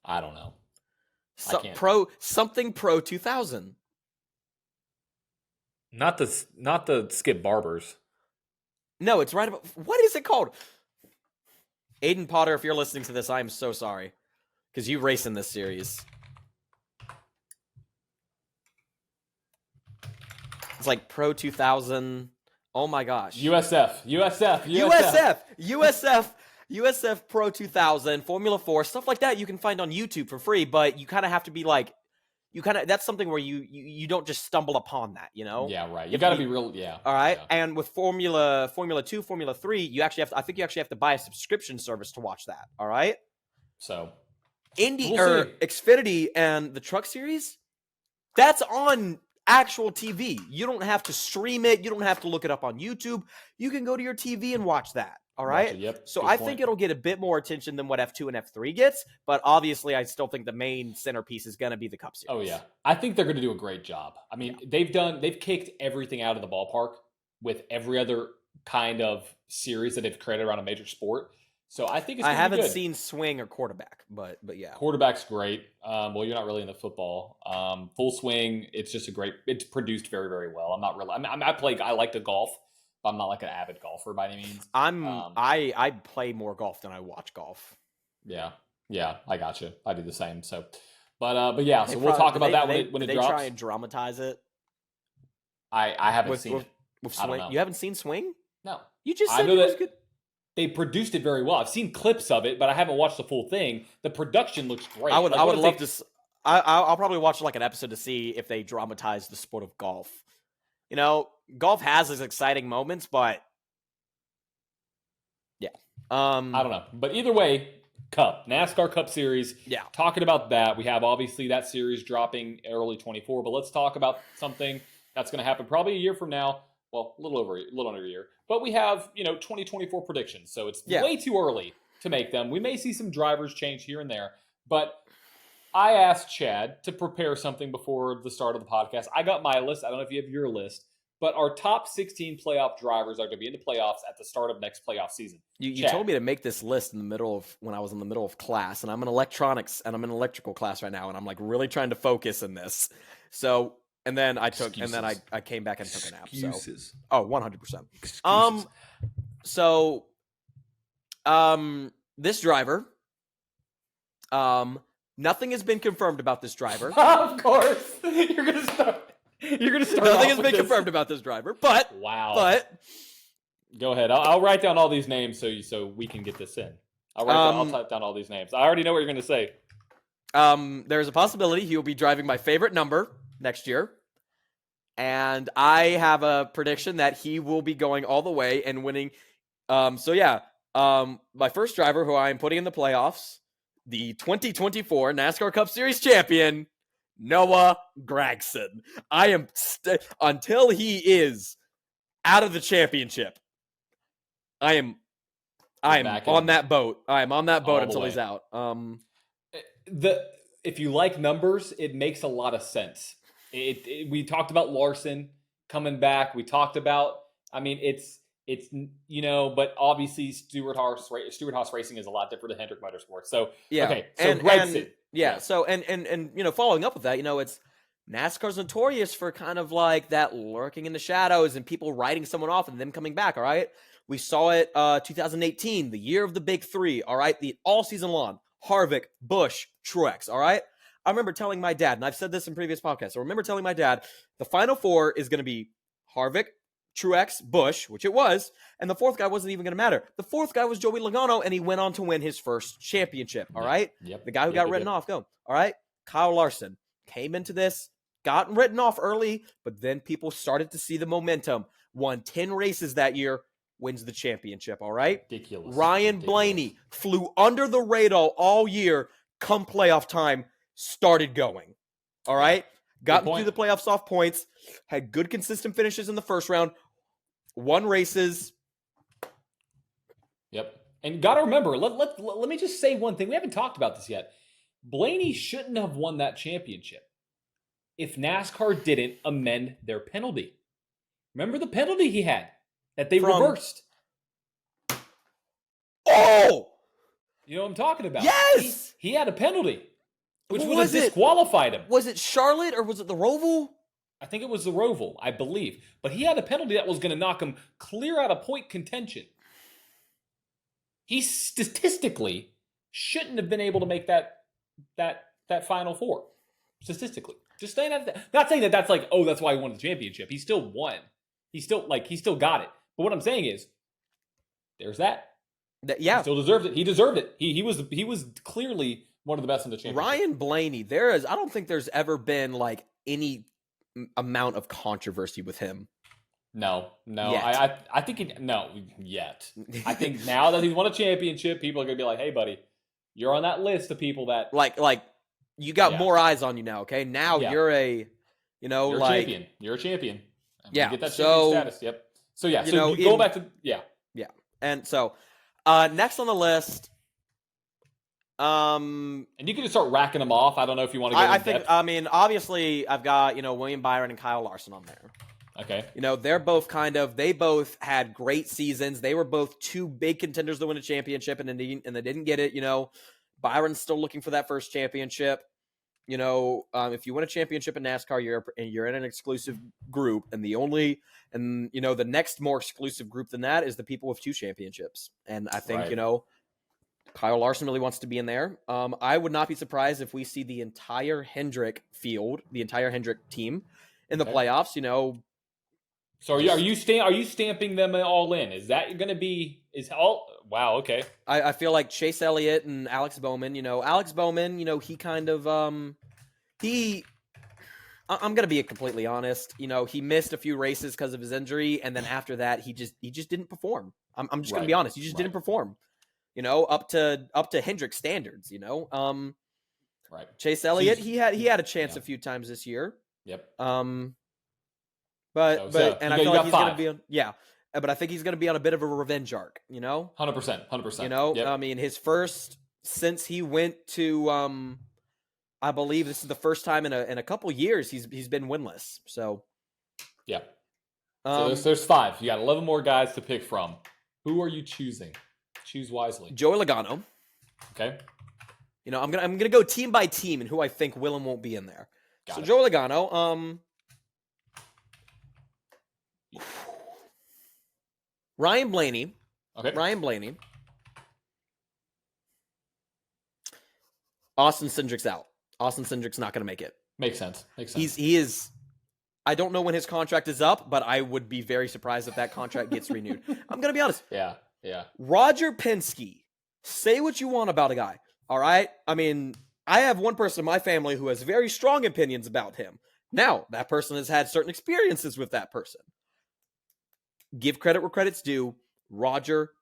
I don't know. Pro 2000. Not the Skip Barbers. No, it's right about. What is it called? Aiden Potter, if you're listening to this, I am so sorry because you race in this series. It's like Pro 2000. Oh my gosh. USF Pro 2000, Formula 4, stuff like that you can find on YouTube for free, but you kind of have to be like, that's something where you don't just stumble upon that, Yeah, right. You got to be real, yeah. All right, yeah. And with Formula 2, Formula 3, I think you actually have to buy a subscription service to watch that, all right? So, Xfinity and the Truck Series, that's on actual TV. You don't have to stream it. You don't have to look it up on YouTube. You can go to your TV and watch that. All right. Gotcha, yep. So I think it'll get a bit more attention than what F2 and F3 gets, but obviously I still think the main centerpiece is going to be the Cup Series. Oh yeah. I think they're going to do a great job. I mean, they've kicked everything out of the ballpark with every other kind of series that they've created around a major sport. So I think it's going to be good. I haven't seen swing or quarterback, but yeah. Quarterback's great. Well, you're not really into football. Full swing, it's produced very, very well. I'm not really, I like to golf. I'm not like an avid golfer by any means. I play more golf than I watch golf. Yeah, I got you. I do the same. So, but yeah. So we'll talk about that when it drops. They try and dramatize it. I haven't seen it. With swing. You haven't seen swing? No. You just said it was good. They produced it very well. I've seen clips of it, but I haven't watched the full thing. The production looks great. I would love to. I'll probably watch like an episode to see if they dramatize the sport of golf. Golf has its exciting moments, but yeah. I don't know. But either way, NASCAR Cup Series. Yeah. Talking about that, we have obviously that series dropping early 24, but let's talk about something that's going to happen probably a year from now. Well, a little under a year. But we have, 2024 predictions. So it's way too early to make them. We may see some drivers change here and there, but I asked Chad to prepare something before the start of the podcast. I got my list. I don't know if you have your list, but our top 16 playoff drivers are going to be in the playoffs at the start of next playoff season. You told me to make this list in the middle of when I was in the middle of class, and I'm in electronics and I'm in electrical class right now, and I'm like really trying to focus in this. So, and then I came back and took a nap. Excuses. So, 100%. This driver, nothing has been confirmed about this driver. Of course, you're gonna start. Nothing has been confirmed about this driver, but wow. But go ahead. I'll write down all these names so we can get this in. I'll type down all these names. I already know what you're going to say. There's a possibility he will be driving my favorite number next year, and I have a prediction that he will be going all the way and winning. My first driver who I am putting in the playoffs, the 2024 NASCAR Cup Series champion, Noah Gragson. I am until he is out of the championship. I am on that boat. I am on that boat until he's out. If you like numbers, it makes a lot of sense. We talked about Larson coming back. We talked about. I mean, it's but obviously Stewart-Haas Racing is a lot different than Hendrick Motorsports. So yeah, okay, so Gragson. Yeah. So following up with that, it's NASCAR's notorious for kind of like that lurking in the shadows and people writing someone off and them coming back. All right, we saw it 2018, the year of the big three. All right, the all season long Harvick, Busch, Truex. All right, I remember telling my dad, and I've said this in previous podcasts. I remember telling my dad the final four is going to be Harvick, Truex, Busch, which it was, and the fourth guy wasn't even going to matter. The fourth guy was Joey Logano, and he went on to win his first championship, all right? Yep. The guy who got written off, all right? Kyle Larson came into this, got written off early, but then people started to see the momentum, won 10 races that year, wins the championship, all right? Ridiculous. Ryan Blaney flew under the radar all year, come playoff time, started going, all right? Got through the playoffs off points, had good consistent finishes in the first round, won races. Yep. And got to remember, let me just say one thing. We haven't talked about this yet. Blaney shouldn't have won that championship if NASCAR didn't amend their penalty. Remember the penalty he had that they reversed? Oh! You know what I'm talking about? Yes! He had a penalty, which would have disqualified him. Was it Charlotte or was it the Roval? I think it was the Roval, I believe. But he had a penalty that was going to knock him clear out of point contention. He statistically shouldn't have been able to make that Final Four. Statistically. Just saying that. Not saying that that's like, oh, that's why he won the championship. He still won. He still got it. But what I'm saying is, there's that. Yeah. He still deserved it. He deserved it. He was clearly one of the best in the championship. Ryan Blaney, I don't think there's ever been like any amount of controversy with him. No. Yet. I think yet. I think now that he's won a championship, people are gonna be like, "Hey, buddy, you're on that list of people that like you got more eyes on you now." Okay, now you're a champion. You're a champion. Yeah, get that champion status. Yep. So yeah, so you go back to yeah, and so next on the list. And you can just start racking them off. I don't know if you want to go I think, I mean, obviously, I've got, William Byron and Kyle Larson on there. Okay. They're both they both had great seasons. They were both two big contenders to win a championship, and they didn't get it. Byron's still looking for that first championship. If you win a championship in NASCAR, you're in an exclusive group, and the next more exclusive group than that is the people with two championships. And I think, Kyle Larson really wants to be in there. I would not be surprised if we see the entire Hendrick field, the entire Hendrick team in the playoffs, So are you stamping them all in? Is that going to be wow, okay. I feel like Chase Elliott and Alex Bowman, Alex Bowman, he kind of I'm going to be completely honest, he missed a few races because of his injury, and then after that he just didn't perform. I'm just going to be honest, he just didn't perform. Up to Hendrick standards, Right. Chase Elliott, he had a chance a few times this year. Yep. And I feel like he's going to be on, but I think he's going to be on a bit of a revenge arc, 100%. Yep. I mean, his first, since he went to I believe this is the first time in a couple years he's been winless. So yeah. So there's 5. You got 11 more guys to pick from. Who are you choosing? Choose wisely. Joey Logano. Okay. I'm gonna go team by team and who I think will and won't be in there. Got it. Joey Logano. Ryan Blaney. Okay. Ryan Blaney. Austin Cindric's out. Austin Cindric's not going to make it. Makes sense. He is. I don't know when his contract is up, but I would be very surprised if that contract gets renewed. I'm going to be honest. Yeah. Roger Penske. Say what you want about a guy. All right. I mean, I have one person in my family who has very strong opinions about him. Now, that person has had certain experiences with that person. Give credit where credit's due. Roger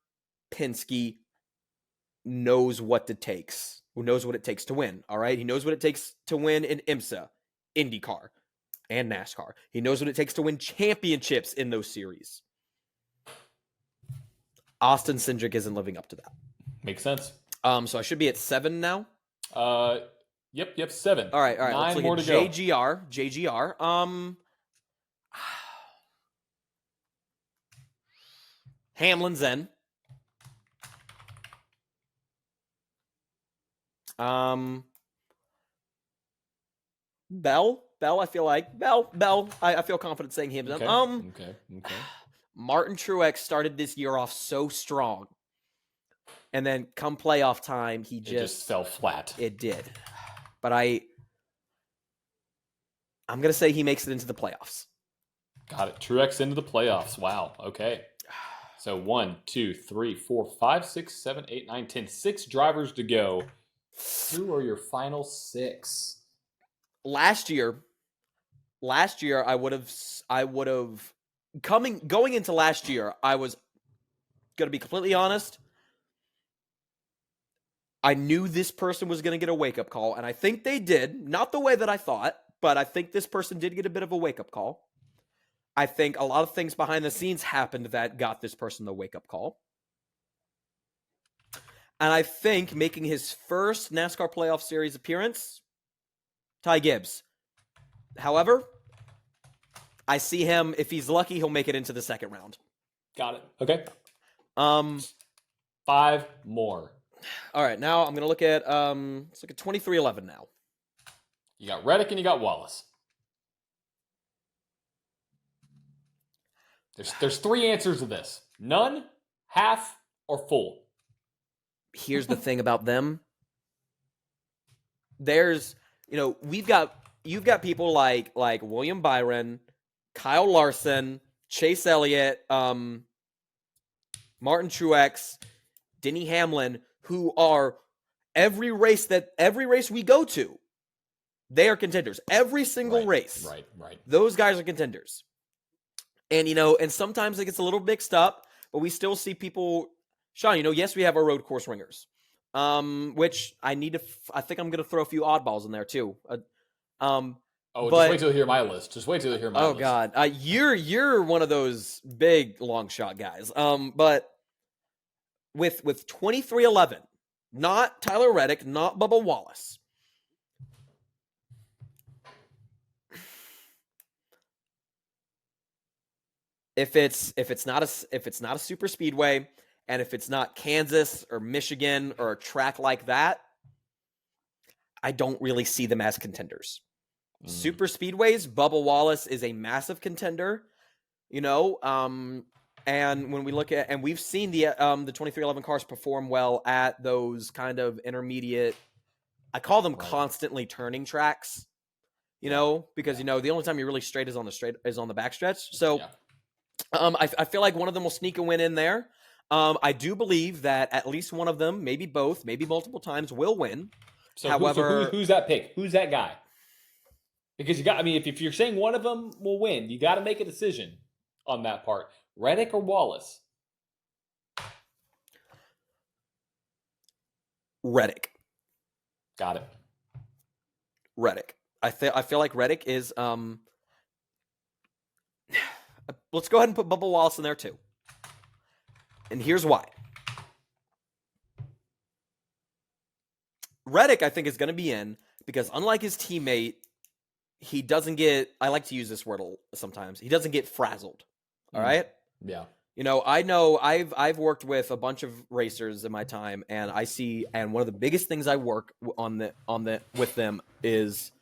Penske knows what it takes. Who knows what it takes to win, all right? He knows what it takes to win in IMSA, IndyCar, and NASCAR. He knows what it takes to win championships in those series. Austin Cindric isn't living up to that. Makes sense. So I should be at 7 now? Yep, 7. All right. 9 Let's more look to at go. JGR. Hamlin's in. Bell, I feel like. Bell, I feel confident saying him. Okay. Martin Truex started this year off so strong. And then come playoff time, he just fell flat. It did. But I'm going to say he makes it into the playoffs. Got it. Truex into the playoffs. Wow. Okay. So 1, 2, 3, 4, 5, 6, 7, 8, 9, 10. 6 drivers to go. Who are your final 6? Last year, I would have going into last year, I was going to be completely honest. I knew this person was going to get a wake-up call, and I think they did. Not the way that I thought, but I think this person did get a bit of a wake-up call. I think a lot of things behind the scenes happened that got this person the wake-up call. And I think making his first NASCAR Playoff Series appearance, Ty Gibbs. However, I see him, if he's lucky, he'll make it into the second round. Got it. Okay. 5 more. All right, now I'm going to look at, let's look at 2311 now. You got Reddick and you got Wallace. There's 3 answers to this. None, half, or full. Here's the thing about them. There's, you've got people like William Byron, Kyle Larson, Chase Elliott, Martin Truex, Denny Hamlin, who are every race we go to, they are contenders. Every single race. Right. Those guys are contenders. And, and sometimes it gets a little mixed up, but we still see people, Sean, yes, we have our road course ringers, which I think I'm going to throw a few oddballs in there too. Just wait till you hear my list. Oh God. You're one of those big long shot guys. But with 2311, not Tyler Reddick, not Bubba Wallace. If it's not a super speedway, and if it's not Kansas or Michigan or a track like that, I don't really see them as contenders. Super speedways, Bubba Wallace is a massive contender, and when we look at, and we've seen the 2311 cars perform well at those kind of intermediate, I call them constantly turning tracks, because the only time you're really straight is on the backstretch. So. Yeah. I feel like one of them will sneak a win in there. I do believe that at least one of them, maybe both, maybe multiple times, will win. So however, who's that pick? Who's that guy? Because if you're saying one of them will win, you got to make a decision on that part. Reddick or Wallace? Reddick. Got it. Reddick. I feel like Reddick is let's go ahead and put Bubba Wallace in there too. And here's why. Reddick, I think, is going to be in because unlike his teammate, he doesn't get, I like to use this word sometimes, he doesn't get frazzled. All right? Yeah. I know I've worked with a bunch of racers in my time, and I see, and one of the biggest things I work with them is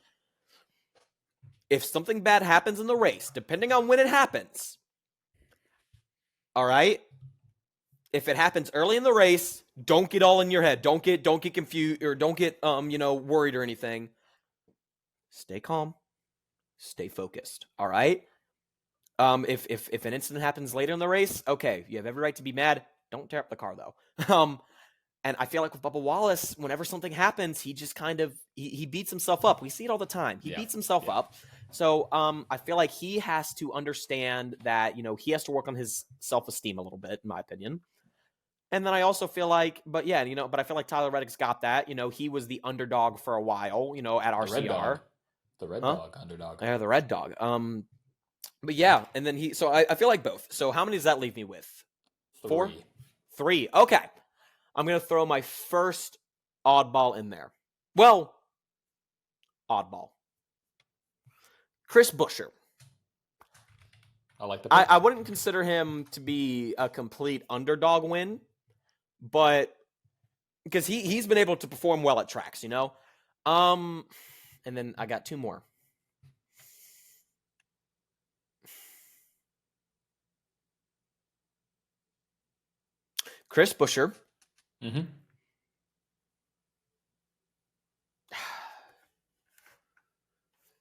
if something bad happens in the race, depending on when it happens. All right? If it happens early in the race, don't get all in your head. Don't get confused or don't get worried or anything. Stay calm. Stay focused. All right? If an incident happens later in the race, okay, you have every right to be mad. Don't tear up the car though. And I feel like with Bubba Wallace, whenever something happens, he just kind of he beats himself up. We see it all the time. He beats himself up. So I feel like he has to understand that, he has to work on his self-esteem a little bit, in my opinion. And then I also feel like, but I feel like Tyler Reddick's got that. He was the underdog for a while, at RCR. The red dog underdog. Yeah, the red dog. But yeah, and then I feel like both. So how many does that leave me with? 4? 3. Okay. I'm going to throw my first oddball in there. Well, oddball. Chris Buescher. I like the pick. I wouldn't consider him to be a complete underdog win, but because he's been able to perform well at tracks, And then I got 2 more. Chris Buescher. Mm-hmm.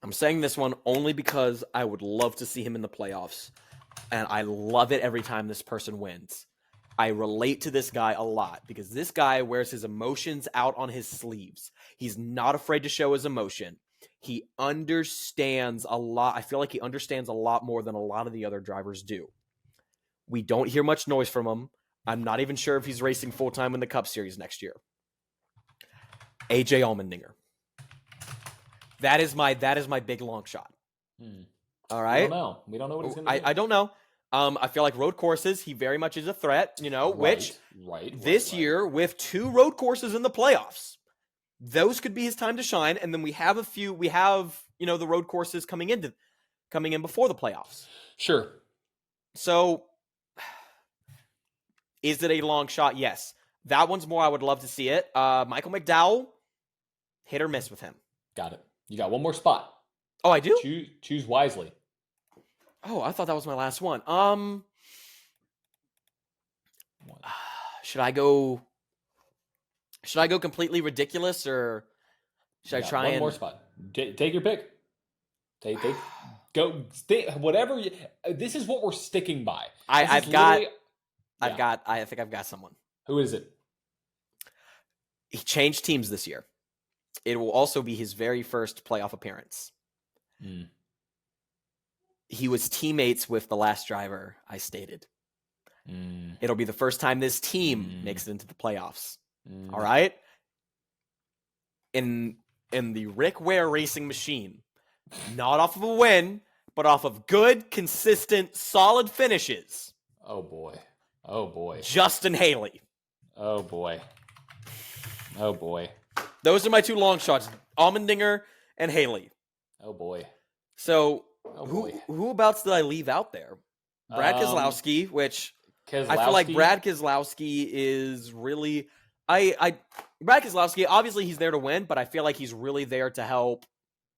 I'm saying this one only because I would love to see him in the playoffs. And I love it every time this person wins. I relate to this guy a lot because this guy wears his emotions out on his sleeves. He's not afraid to show his emotion. He understands a lot. I feel like he understands a lot more than a lot of the other drivers do. We don't hear much noise from him. I'm not even sure if he's racing full-time in the Cup Series next year. AJ Allmendinger. That is my big long shot. All right? We don't know what he's going to do. I don't know. I feel like road courses, he very much is a threat, this year with 2 road courses in the playoffs, those could be his time to shine. And then we have the road courses coming in before the playoffs. Sure. So is it a long shot? Yes. That one's more I would love to see it. Michael McDowell, hit or miss with him. Got it. You got one more spot. Oh, I do? Choose wisely. Oh, I thought that was my last one. Should I go completely ridiculous, or should I try one more spot? Take your pick. Go. Whatever. This is what we're sticking by. I think I've got someone. Who is it? He changed teams this year. It will also be his very first playoff appearance. He was teammates with the last driver I stated. It'll be the first time this team makes it into the playoffs. All right? In the Rick Ware racing machine, not off of a win, but off of good, consistent, solid finishes. Oh, boy. Justin Hailey. Oh, boy. Those are my 2 long shots, Allmendinger and Hailey. Oh, boy. So, who abouts did I leave out there? Brad Keselowski, which I feel like Brad Keselowski is really... Brad Keselowski, obviously he's there to win, but I feel like he's really there to help.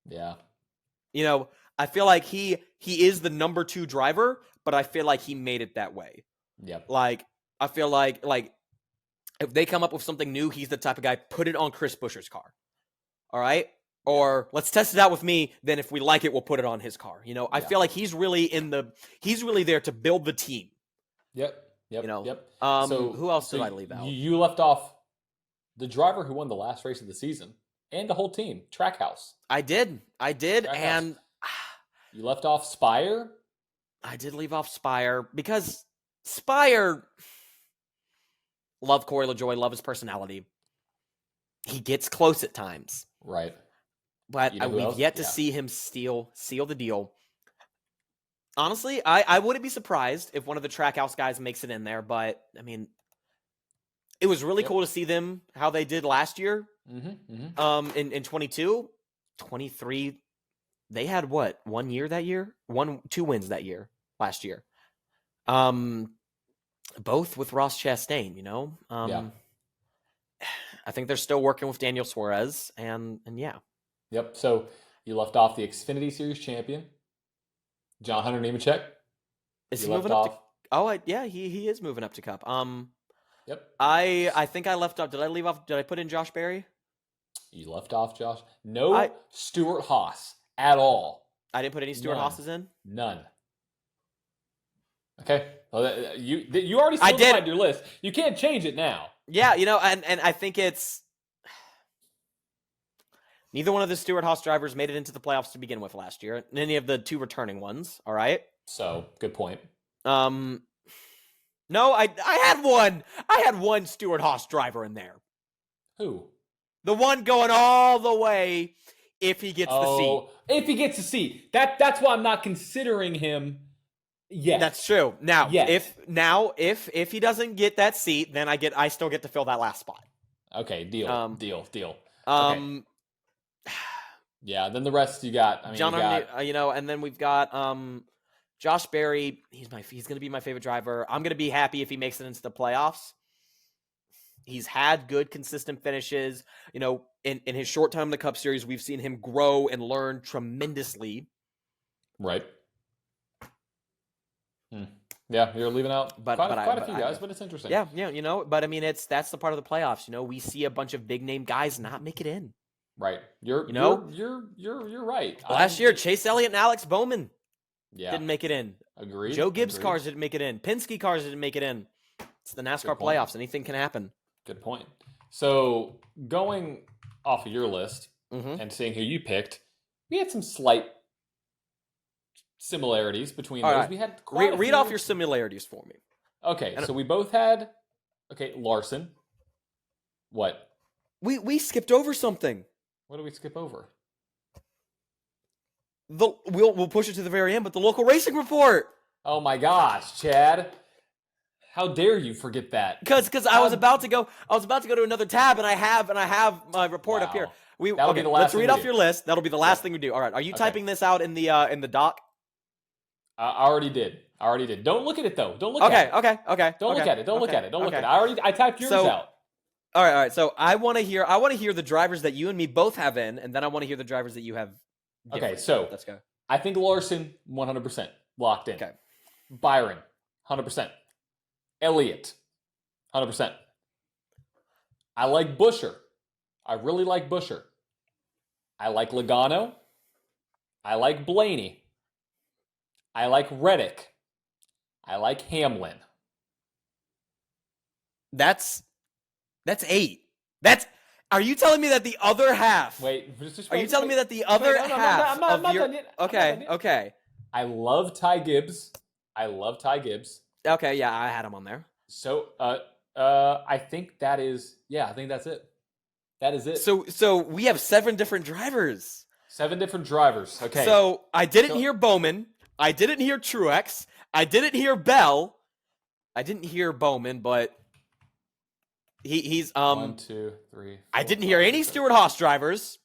Yeah. I feel like he is the number 2 driver, but I feel like he made it that way. Yep. I feel like if they come up with something new, he's the type of guy, put it on Chris Buescher's car. All right? Or let's test it out with me, then if we like it, we'll put it on his car. I feel like he's really there to build the team. Yep. So who else did I leave out? You left off the driver who won the last race of the season and the whole team, Trackhouse. I did. And you left off Spire? I did leave off Spire because Spire, love Corey LaJoie, love his personality. He gets close at times. Right. But we've yet to see him seal the deal. Honestly, I wouldn't be surprised if one of the Trackhouse guys makes it in there, but, I mean, it was really cool to see them, how they did last year. In 22, 23, they had what? 1 year that year? 2 wins that year, last year. Both with Ross Chastain, you know? I think they're still working with Daniel Suarez, and yeah. Yep. So you left off the Xfinity Series champion, John Hunter Nemechek. Is he moving up to? Oh, yeah, he is moving up to Cup. Yep. I think I left off. Did I leave off? Did I put in Josh Berry? You left off Josh. No Stuart Haas at all. I didn't put any Stuart Haas's in. None. Okay. Well, you already solidified your list. You can't change it now. Yeah, you know, and I think it's neither one of the Stuart Haas drivers made it into the playoffs to begin with last year. Any of the 2 returning ones. All right. So good point. No, I had one. I had one Stuart Haas driver in there. Who? The one going all the way if he gets the seat. If he gets the seat. That's why I'm not considering him yet. That's true. Now, if he doesn't get that seat, then I still get to fill that last spot. Okay, deal. Okay. Yeah, then the rest you got. I mean, John, and then we've got Josh Berry. He's going to be my favorite driver. I'm going to be happy if he makes it into the playoffs. He's had good, consistent finishes. You know, in his short time in the Cup Series, we've seen him grow and learn tremendously. Right. Yeah, you're leaving out quite a few guys, but it's interesting. Yeah, you know, but I mean, that's the part of the playoffs. You know, we see a bunch of big name guys not make it in. Right. You're right. Last year, Chase Elliott and Alex Bowman didn't make it in. Agreed. Joe Gibbs cars didn't make it in. Penske cars didn't make it in. It's the NASCAR playoffs. Anything can happen. Good point. So going off of your list and seeing who you picked, we had some slight similarities between those. Right. We had read off your similarities for me. Okay, so we both had Larson. What? We skipped over something. What did we skip over? We'll push it to the very end, but the local racing report. Oh my gosh, Chad. How dare you forget that? Because I was about to go to another tab, and I have my report up here. That'll be the last. Let's read off your list. That'll be the last thing we do. All right. Are you typing this out in the doc? I already did. Don't look at it though. Don't look at it. Okay. Don't look at it. Don't look at it. I typed yours out. All right. So I want to hear the drivers that you and me both have in, and then I want to hear the drivers that you have. Okay, so let's go. I think Larson 100% locked in. Okay. Byron 100%. Elliott 100%. I like Buescher. I really like Buescher. I like Logano. I like Blaney. I like Reddick. I like Hamlin. That's 8. Are you telling me that the other half? Wait. Are you telling me that the other half? I'm not done yet. Okay. I love Ty Gibbs. Okay, yeah, I had him on there. So, I think that is. Yeah, I think that's it. That is it. So we have 7 different drivers. 7 different drivers. Okay. So I didn't hear Bowman. I didn't hear Truex. I didn't hear Bell. I didn't hear Bowman, but he's 1, 2, 3. 4, I didn't hear any Stuart Haas drivers.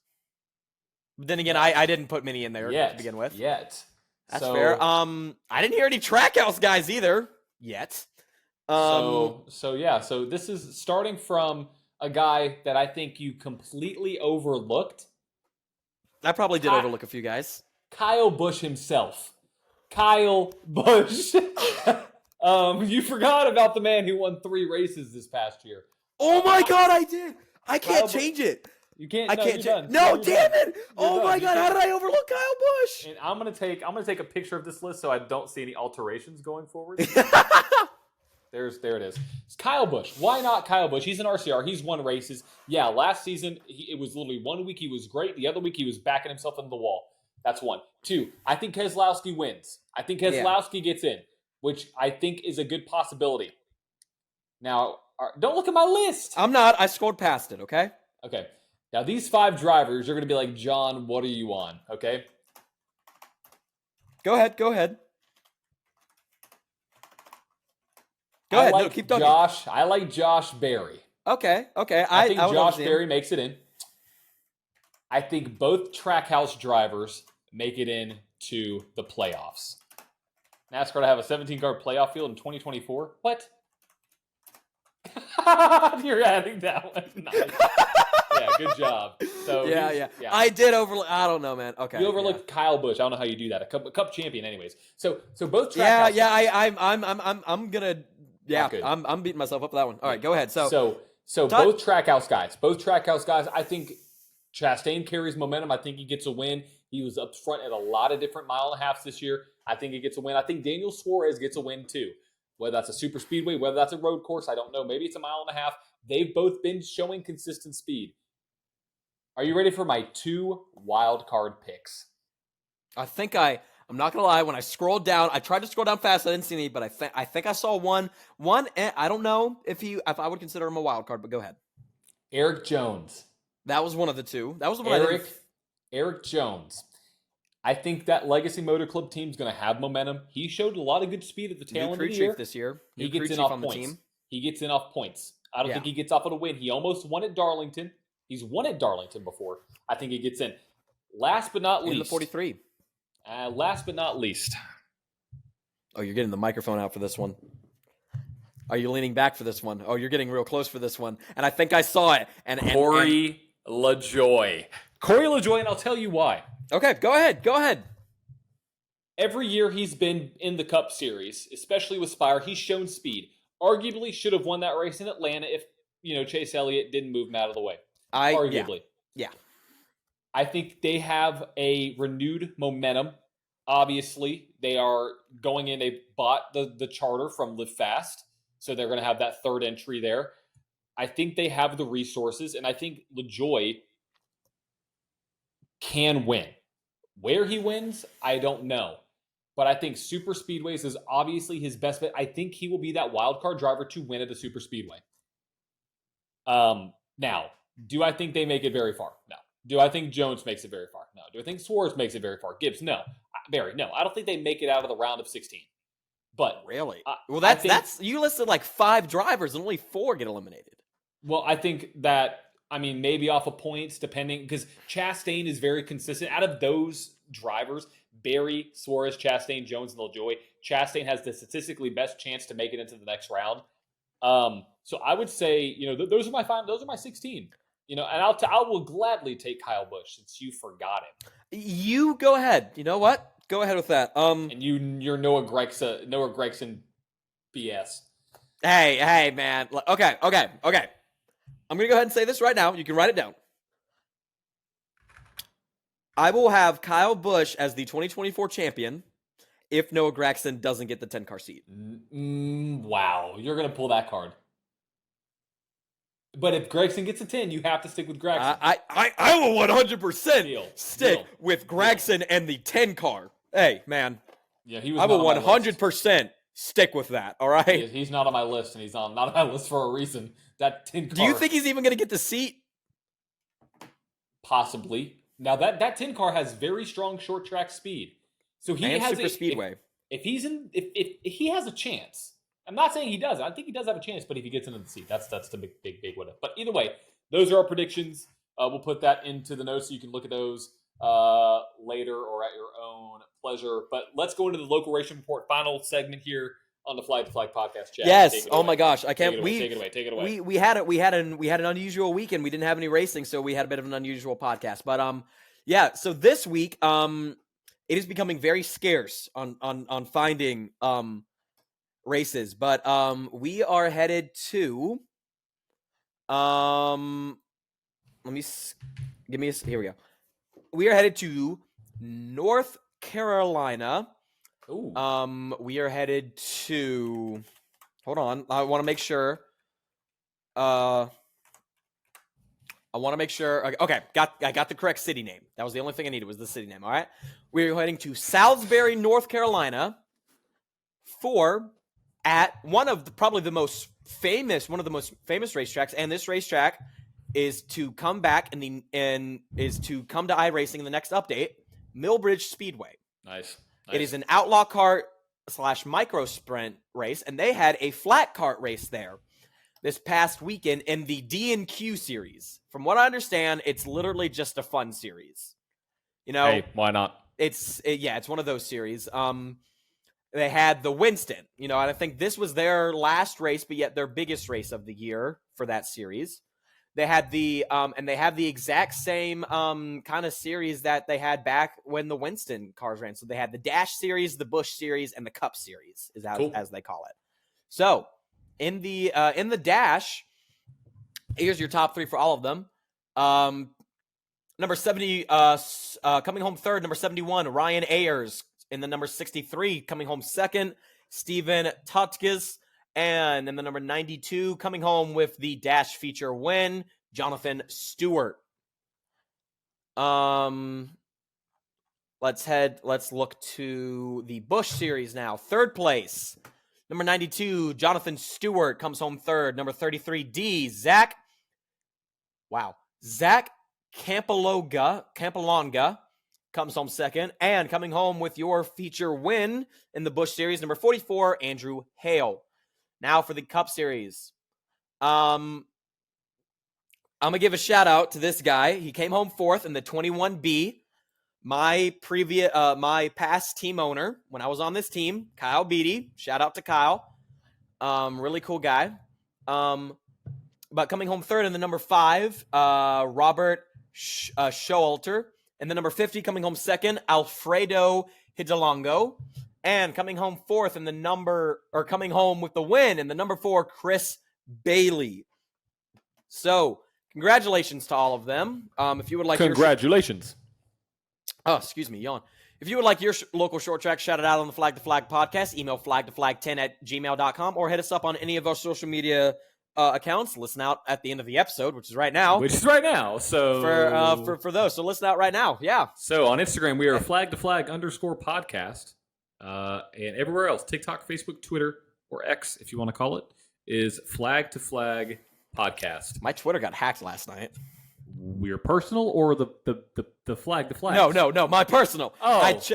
But then again, I didn't put many in there to begin with. Yet. That's fair. I didn't hear any Trackhouse guys either. Yet. So this is starting from a guy that I think you completely overlooked. I probably did overlook a few guys. Kyle Busch himself. Kyle Busch. You forgot about the man who won 3 races this past year. Oh my God, I did. I can't change it. You can't. I can't change. No, damn it! Oh my God, how did I overlook Kyle Busch? And I'm gonna take a picture of this list so I don't see any alterations going forward. There it is. It's Kyle Busch. Why not Kyle Busch? He's an RCR. He's won races. Yeah, last season it was literally 1 week he was great. The other week he was backing himself into the wall. That's 1. 2, I think Keselowski wins. I think Keselowski gets in, which I think is a good possibility. Now, don't look at my list. I'm not. I scrolled past it, okay? Okay. Now, these 5 drivers, you're going to be like, John, what are you on? Okay? Go ahead. Go ahead. No, keep talking. I like Josh Berry. Okay. I think I would Josh understand. Berry makes it in. I think both Trackhouse drivers make it in to the playoffs. NASCAR to have a 17-car playoff field in 2024? What? You're adding that one. Nice. Yeah, good job. So yeah. I did overlook. I don't know, man. Okay. You overlooked Kyle Busch. I don't know how you do that. A cup champion, anyways. So both Trackhouse. I'm gonna. Yeah, I'm beating myself up for that one. All right, go ahead. So both Trackhouse guys. I think Chastain carries momentum. I think he gets a win. He was up front at a lot of different mile and a halves this year. I think he gets a win. I think Daniel Suarez gets a win too. Whether that's a super speedway, whether that's a road course, I don't know. Maybe it's a mile and a half. They've both been showing consistent speed. Are you ready for my 2 wild card picks? I'm not gonna lie. When I scrolled down, I tried to scroll down fast. I didn't see any, but I think I saw one. I don't know if I would consider him a wild card, but go ahead. Eric Jones. That was one of the two. That was the one. Eric Jones. I think that Legacy Motor Club team is going to have momentum. He showed a lot of good speed at the tail end of the year. This year. He gets in off points. He gets in off points. I don't think he gets off on a win. He almost won at Darlington. He's won at Darlington before. I think he gets in. Last but not least. In the 43. Last but not least. Oh, you're getting the microphone out for this one. Are you leaning back for this one? Oh, you're getting real close for this one. And I think I saw it. And Corey LaJoie. Corey LaJoie, and I'll tell you why. Okay, go ahead. Every year he's been in the Cup Series, especially with Spire, he's shown speed. Arguably should have won that race in Atlanta if, Chase Elliott didn't move him out of the way. Arguably. Yeah. I think they have a renewed momentum. Obviously, they are going in. They bought the charter from Live Fast, so they're going to have that third entry there. I think they have the resources, and I think LaJoie can win. Where he wins, I don't know. But I think Super Speedways is obviously his best bet. I think he will be that wild card driver to win at the Super Speedway. Now, do I think they make it very far? No. Do I think Jones makes it very far? No. Do I think Suarez makes it very far? Gibbs? No. Barry? No. I don't think they make it out of the round of 16. But really? Well, that's you listed like 5 drivers and only 4 get eliminated. Well, I think that, maybe off of points, depending, because Chastain is very consistent. Out of those drivers, Barry, Suarez, Chastain, Jones, and LaJoie, Chastain has the statistically best chance to make it into the next round. So I would say, those are my 5. Those are my 16. And I will gladly take Kyle Busch since you forgot him. You go ahead. You know what? Go ahead with that. And you're Noah Gragson BS. Hey, man. Okay. I'm going to go ahead and say this right now. You can write it down. I will have Kyle Busch as the 2024 champion if Noah Gragson doesn't get the 10-car seat. Wow. You're going to pull that card. But if Gragson gets a 10, you have to stick with Gragson. I will 100% stick with Gragson and the 10-car. Hey, man. Yeah, he was. I will 100% stick with that, all right? He's not on my list, and he's not on my list for a reason. That 10-car. Do you think he's even going to get the seat? Possibly. Now, that 10-car has very strong short track speed. So he has super speedway. If he has a chance. I'm not saying he does. I think he does have a chance, but if he gets into the seat, that's the big what if. But either way, those are our predictions. We'll put that into the notes so you can look at those later or at your own pleasure. But let's go into the local racing report, final segment here on the Flag to Flag podcast. Chad, yes. Oh my gosh, I can't. Take it away. We had an unusual weekend. We didn't have any racing, so we had a bit of an unusual podcast. But yeah. So this week, it is becoming very scarce on finding races. But we are headed to here we go. We are headed to North Carolina. Ooh. We are headed to. Hold on, I want to make sure. Okay, I got the correct city name. That was the only thing I needed was the city name. All right, we're heading to Salisbury, North Carolina, at one of the most famous racetracks, and this racetrack is to come back and is to come to iRacing in the next update, Millbridge Speedway. Nice. It is an outlaw kart / micro sprint race, and they had a flat kart race there. this past weekend in the D&Q series. From what I understand, it's literally just a fun series. You know, Hey, why not? It's one of those series. They had the Winston, and I think this was their last race, but yet their biggest race of the year for that series. They had and they have the exact same kind of series that they had back when the Winston cars ran. So they had the Dash series, the Busch series, and the Cup series, as they call it. So in the Dash, here's your top 3 for all of them. Number 70, coming home third, number 71, Ryan Ayers. In the number 63, coming home second, Steven Tutkes. And in the number 92, coming home with the Dash feature win, Jonathan Stewart. Let's look to the Busch series now. Third place, number 92, Jonathan Stewart comes home third. Number 33, Zach Campolonga comes home second, and coming home with your feature win in the Busch Series, number 44, Andrew Hale. Now for the Cup Series. I'm going to give a shout out to this guy. He came home fourth in the 21B. My past team owner, when I was on this team, Kyle Beatty. Shout out to Kyle. Really cool guy. But coming home third in the number 5, Robert Showalter. And the number 50 coming home second, Alfredo Hidalgo. And coming home fourth in coming home with the win in the number 4, Chris Bailey. So, congratulations to all of them. If you would like Congratulations. Yawn. If you would like your local short track shouted out on the Flag to Flag podcast, email flagtoflag10@gmail.com or hit us up on any of our social media accounts. Listen out at the end of the episode, which is right now. So for those, so listen out right now. Yeah. So on Instagram, we are flag_podcast, and everywhere else, TikTok, Facebook, Twitter, or X, if you want to call it, is Flag to Flag Podcast. My Twitter got hacked last night. Your personal or the flag? No, my personal. This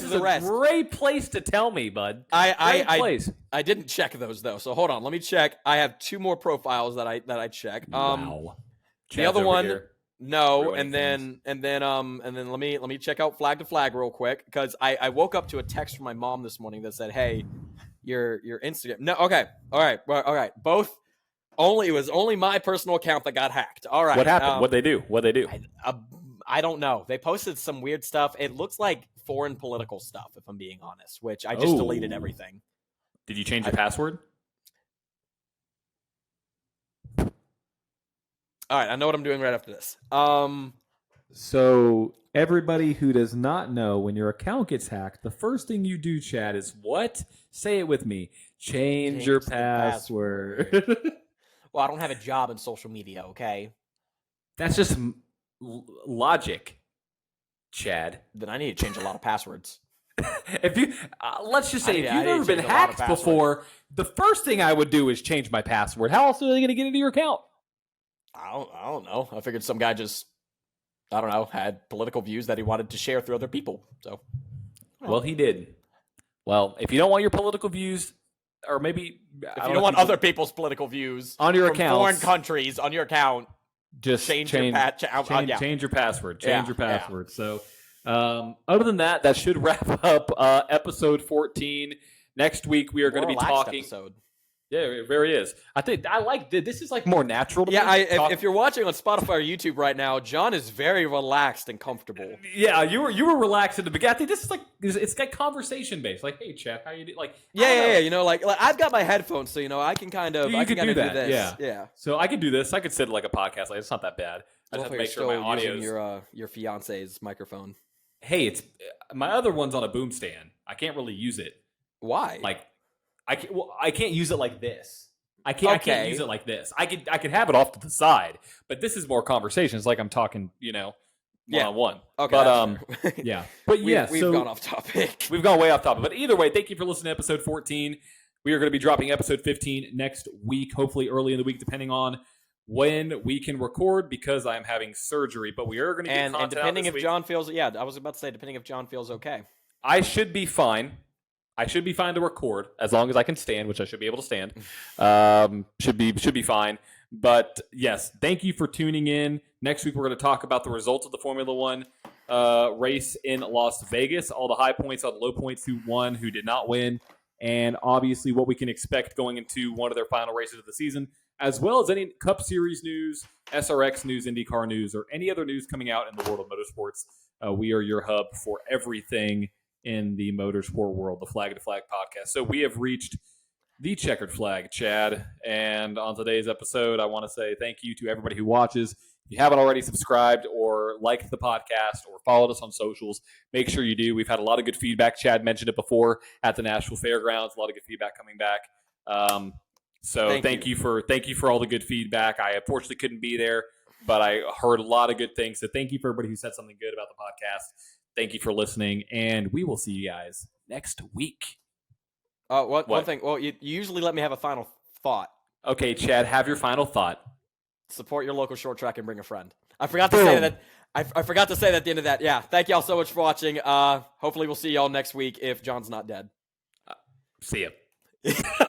is a great place to tell me, bud. I didn't check those though, so hold on. Let me check. I have 2 more profiles that I check. Wow. The other one, no, and then let me check out Flag to Flag real quick because I woke up to a text from my mom this morning that said, "Hey, your Instagram." No, okay, all right, both. It was only my personal account that got hacked. All right. What happened? What'd they do? I don't know. They posted some weird stuff. It looks like foreign political stuff, if I'm being honest, which I just deleted everything. Did you change your password? All right. I know what I'm doing right after this. So everybody who does not know, when your account gets hacked, the first thing you do, Chad, is what? Say it with me. Change your password. Well, I don't have a job in social media, okay? That's just logic, Chad. Then I need to change a lot of passwords. If you, let's just say, if you've never been hacked before, the first thing I would do is change my password. How else are they going to get into your account? I don't know. I figured some guy just, I don't know, had political views that he wanted to share through other people. So, well, he did. Well, if you don't want your political views, or maybe if you don't want other people's political views on your account, foreign countries on your account, just change your password. Change your password. Yeah. So, other than that, that should wrap up episode 14. Next week we are going to be talking. Episode. Yeah, it very is. I think I like this. Is like more natural to me. If you're watching on Spotify or YouTube right now, John is very relaxed and comfortable. Yeah, you were relaxed at the beginning. I think this is like it's like conversation based. Like, hey, Chad, how you do? Like, like I've got my headphones, so I can kind of you can do that. This. Yeah. So I could do this. I could sit like a podcast. Like, it's not that bad. I just have to make sure my audio is your fiance's microphone. Hey, it's my other one's on a boom stand. I can't really use it. Why? Like. I can't use it like this. I can't use it like this. I could have it off to the side, but this is more conversations, like I'm talking, one-on-one. Okay, but yeah, but yeah, we've gone off topic. We've gone way off topic, but either way, thank you for listening to episode 14. We are going to be dropping episode 15 next week, hopefully early in the week, depending on when we can record, because I'm having surgery. But we are going to get content and depending out this if week. John feels, I was about to say, depending if John feels okay. I should be fine. I should be fine to record as long as I can stand, which I should be able to stand. Should be fine. But yes, thank you for tuning in. Next week, we're going to talk about the results of the Formula One race in Las Vegas, all the high points, all the low points, who won, who did not win, and obviously what we can expect going into one of their final races of the season, as well as any Cup Series news, SRX news, IndyCar news, or any other news coming out in the world of motorsports. We are your hub for everything in the motorsport world, the Flag to Flag podcast. So we have reached the checkered flag, Chad. And on today's episode, I want to say thank you to everybody who watches. If you haven't already subscribed or liked the podcast or followed us on socials, make sure you do. We've had a lot of good feedback. Chad mentioned it before at the Nashville Fairgrounds. A lot of good feedback coming back. So thank you for all the good feedback. I unfortunately couldn't be there, but I heard a lot of good things. So thank you for everybody who said something good about the podcast. Thank you for listening, and we will see you guys next week. One thing. Well, you usually let me have a final thought. Okay, Chad, have your final thought. Support your local short track and bring a friend. I forgot to say that. I forgot to say that at the end of that. Yeah, thank y'all so much for watching. Hopefully we'll see y'all next week if John's not dead. See ya.